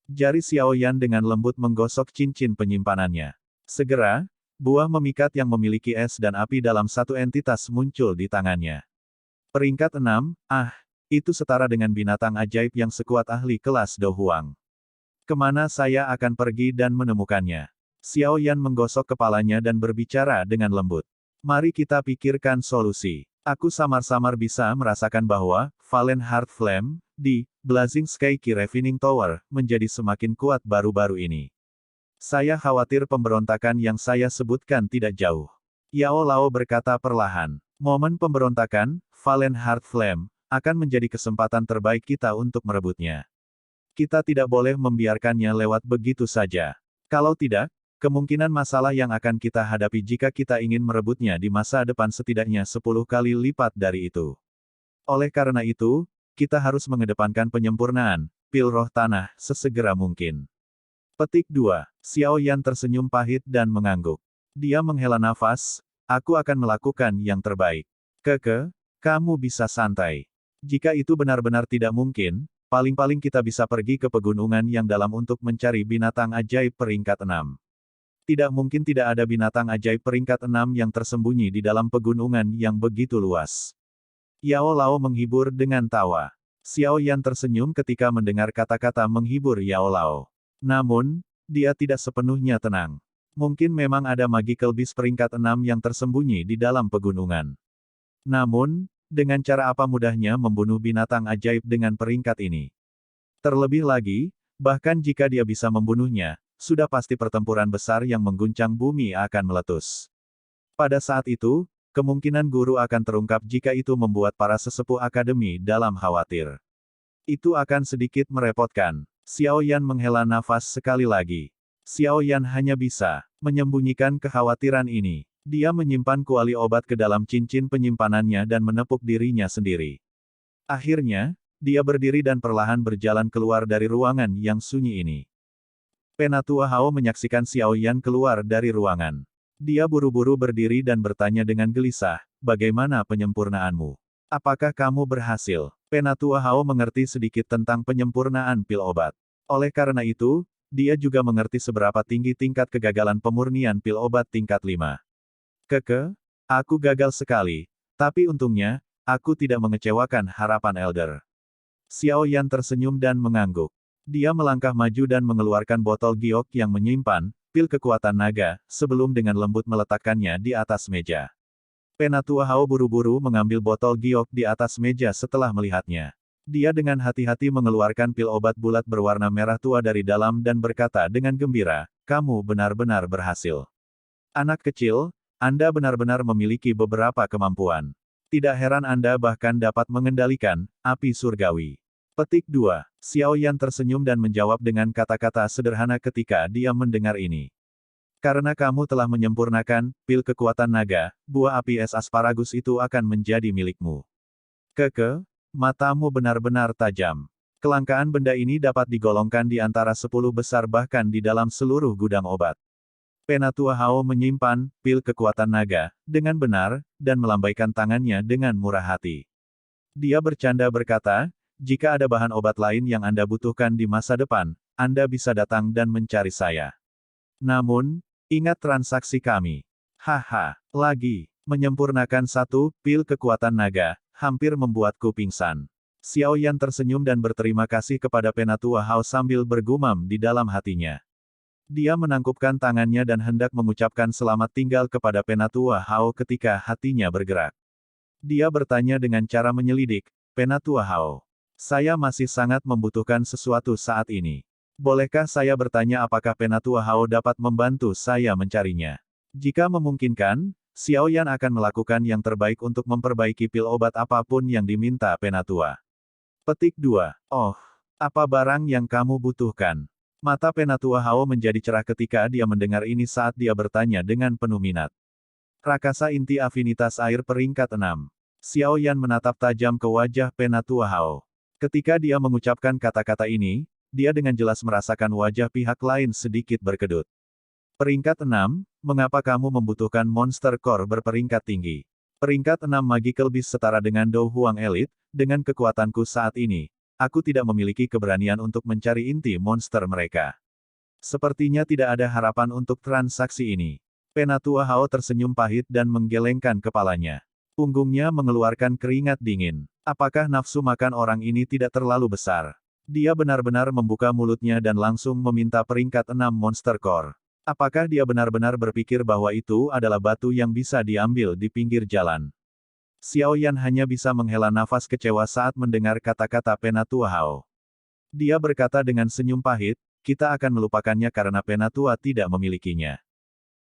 Jari Xiao Yan dengan lembut menggosok cincin penyimpanannya. Segera, buah memikat yang memiliki es dan api dalam satu entitas muncul di tangannya. Peringkat 6, itu setara dengan binatang ajaib yang sekuat ahli kelas Do Huang. Kemana saya akan pergi dan menemukannya? Xiao Yan menggosok kepalanya dan berbicara dengan lembut. Mari kita pikirkan solusi. Aku samar-samar bisa merasakan bahwa Valen Heart Flame di Blazing Sky Key Refining Tower menjadi semakin kuat baru-baru ini. Saya khawatir pemberontakan yang saya sebutkan tidak jauh. Yao Lao berkata perlahan. Momen pemberontakan, Valen Heart Flame, akan menjadi kesempatan terbaik kita untuk merebutnya. Kita tidak boleh membiarkannya lewat begitu saja. Kalau tidak, kemungkinan masalah yang akan kita hadapi jika kita ingin merebutnya di masa depan setidaknya 10 kali lipat dari itu. Oleh karena itu, kita harus mengedepankan penyempurnaan pil roh tanah sesegera mungkin. Petik 2. Xiao Yan tersenyum pahit dan mengangguk. Dia menghela nafas, aku akan melakukan yang terbaik. Kamu bisa santai. Jika itu benar-benar tidak mungkin, paling-paling kita bisa pergi ke pegunungan yang dalam untuk mencari binatang ajaib peringkat 6. Tidak mungkin tidak ada binatang ajaib peringkat 6 yang tersembunyi di dalam pegunungan yang begitu luas. Yao Lao menghibur dengan tawa. Xiao Yan tersenyum ketika mendengar kata-kata menghibur Yao Lao. Namun, dia tidak sepenuhnya tenang. Mungkin memang ada magical beast peringkat 6 yang tersembunyi di dalam pegunungan. Namun, dengan cara apa mudahnya membunuh binatang ajaib dengan peringkat ini? Terlebih lagi, bahkan jika dia bisa membunuhnya, sudah pasti pertempuran besar yang mengguncang bumi akan meletus. Pada saat itu, kemungkinan guru akan terungkap jika itu membuat para sesepuh akademi dalam khawatir. Itu akan sedikit merepotkan. Xiao Yan menghela nafas sekali lagi. Xiao Yan hanya bisa menyembunyikan kekhawatiran ini. Dia menyimpan kuali obat ke dalam cincin penyimpanannya dan menepuk dirinya sendiri. Akhirnya, dia berdiri dan perlahan berjalan keluar dari ruangan yang sunyi ini. Penatua Hao menyaksikan Xiao Yan keluar dari ruangan. Dia buru-buru berdiri dan bertanya dengan gelisah, bagaimana penyempurnaanmu? Apakah kamu berhasil? Penatua Hao mengerti sedikit tentang penyempurnaan pil obat. Oleh karena itu, dia juga mengerti seberapa tinggi tingkat kegagalan pemurnian pil obat tingkat 5. Aku gagal sekali. Tapi untungnya, aku tidak mengecewakan harapan Elder. Xiao Yan tersenyum dan mengangguk. Dia melangkah maju dan mengeluarkan botol giok yang menyimpan pil kekuatan naga, sebelum dengan lembut meletakkannya di atas meja. Penatua Hao buru-buru mengambil botol giok di atas meja setelah melihatnya. Dia dengan hati-hati mengeluarkan pil obat bulat berwarna merah tua dari dalam dan berkata dengan gembira, kamu benar-benar berhasil. Anak kecil, Anda benar-benar memiliki beberapa kemampuan. Tidak heran Anda bahkan dapat mengendalikan api surgawi. Petik 2. Xiao Yan tersenyum dan menjawab dengan kata-kata sederhana ketika dia mendengar ini. Karena kamu telah menyempurnakan pil kekuatan naga, buah api es asparagus itu akan menjadi milikmu. Matamu benar-benar tajam. Kelangkaan benda ini dapat digolongkan di antara 10 besar bahkan di dalam seluruh gudang obat. Penatua Hao menyimpan pil kekuatan naga dengan benar, dan melambaikan tangannya dengan murah hati. Dia bercanda berkata, jika ada bahan obat lain yang Anda butuhkan di masa depan, Anda bisa datang dan mencari saya. Namun, ingat transaksi kami. Haha, lagi, menyempurnakan satu pil kekuatan naga, hampir membuatku pingsan. Xiao Yan tersenyum dan berterima kasih kepada Penatua Hao sambil bergumam di dalam hatinya. Dia menangkupkan tangannya dan hendak mengucapkan selamat tinggal kepada Penatua Hao ketika hatinya bergerak. Dia bertanya dengan cara menyelidik, Penatua Hao, saya masih sangat membutuhkan sesuatu saat ini. Bolehkah saya bertanya apakah Penatua Hao dapat membantu saya mencarinya? Jika memungkinkan, Xiao Yan akan melakukan yang terbaik untuk memperbaiki pil obat apapun yang diminta Penatua. Petik 2. Oh, apa barang yang kamu butuhkan? Mata Penatua Hao menjadi cerah ketika dia mendengar ini saat dia bertanya dengan penuh minat. Rakasa inti afinitas air peringkat 6. Xiao Yan menatap tajam ke wajah Penatua Hao. Ketika dia mengucapkan kata-kata ini, dia dengan jelas merasakan wajah pihak lain sedikit berkedut. Peringkat 6, mengapa kamu membutuhkan monster core berperingkat tinggi? Peringkat 6 Magical Beast setara dengan Do Huang Elite, dengan kekuatanku saat ini. Aku tidak memiliki keberanian untuk mencari inti monster mereka. Sepertinya tidak ada harapan untuk transaksi ini. Penatua Hao tersenyum pahit dan menggelengkan kepalanya. Punggungnya mengeluarkan keringat dingin. Apakah nafsu makan orang ini tidak terlalu besar? Dia benar-benar membuka mulutnya dan langsung meminta peringkat 6 monster core. Apakah dia benar-benar berpikir bahwa itu adalah batu yang bisa diambil di pinggir jalan? Xiao Yan hanya bisa menghela nafas kecewa saat mendengar kata-kata Penatua Hao. Dia berkata dengan senyum pahit, kita akan melupakannya karena Penatua tidak memilikinya.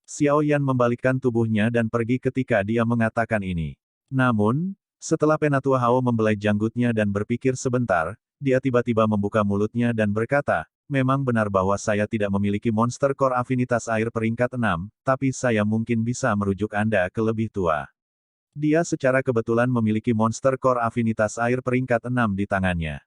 Xiao Yan membalikkan tubuhnya dan pergi ketika dia mengatakan ini. Namun, setelah Penatua Hao membelai janggutnya dan berpikir sebentar, dia tiba-tiba membuka mulutnya dan berkata, memang benar bahwa saya tidak memiliki monster core afinitas air peringkat 6, tapi saya mungkin bisa merujuk Anda ke lebih tua. Dia secara kebetulan memiliki monster core afinitas air peringkat 6 di tangannya.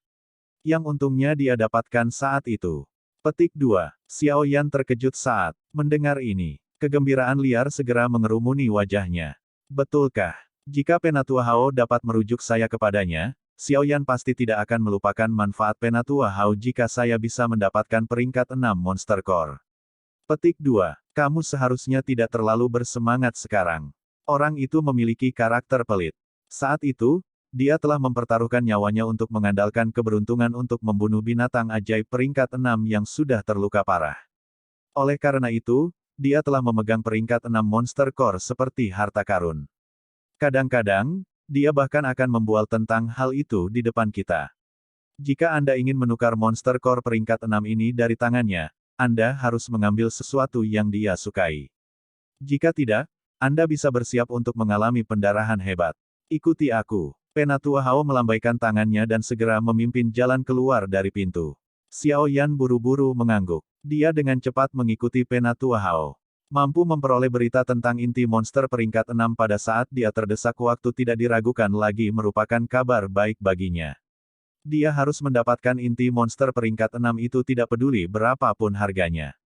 Yang untungnya dia dapatkan saat itu. Petik 2. Xiao Yan terkejut saat mendengar ini. Kegembiraan liar segera mengerumuni wajahnya. Betulkah? Jika Penatua Hao dapat merujuk saya kepadanya, Xiao Yan pasti tidak akan melupakan manfaat Penatua Hao jika saya bisa mendapatkan peringkat 6 monster core. Petik 2. Kamu seharusnya tidak terlalu bersemangat sekarang. Orang itu memiliki karakter pelit. Saat itu, dia telah mempertaruhkan nyawanya untuk mengandalkan keberuntungan untuk membunuh binatang ajaib peringkat 6 yang sudah terluka parah. Oleh karena itu, dia telah memegang peringkat 6 monster core seperti harta karun. Kadang-kadang, dia bahkan akan membual tentang hal itu di depan kita. Jika Anda ingin menukar monster core peringkat 6 ini dari tangannya, Anda harus mengambil sesuatu yang dia sukai. Jika tidak, Anda bisa bersiap untuk mengalami pendarahan hebat. Ikuti aku. Penatua Hao melambaikan tangannya dan segera memimpin jalan keluar dari pintu. Xiao Yan buru-buru mengangguk. Dia dengan cepat mengikuti Penatua Hao. Mampu memperoleh berita tentang inti monster peringkat 6 pada saat dia terdesak waktu tidak diragukan lagi merupakan kabar baik baginya. Dia harus mendapatkan inti monster peringkat 6 itu tidak peduli berapapun harganya.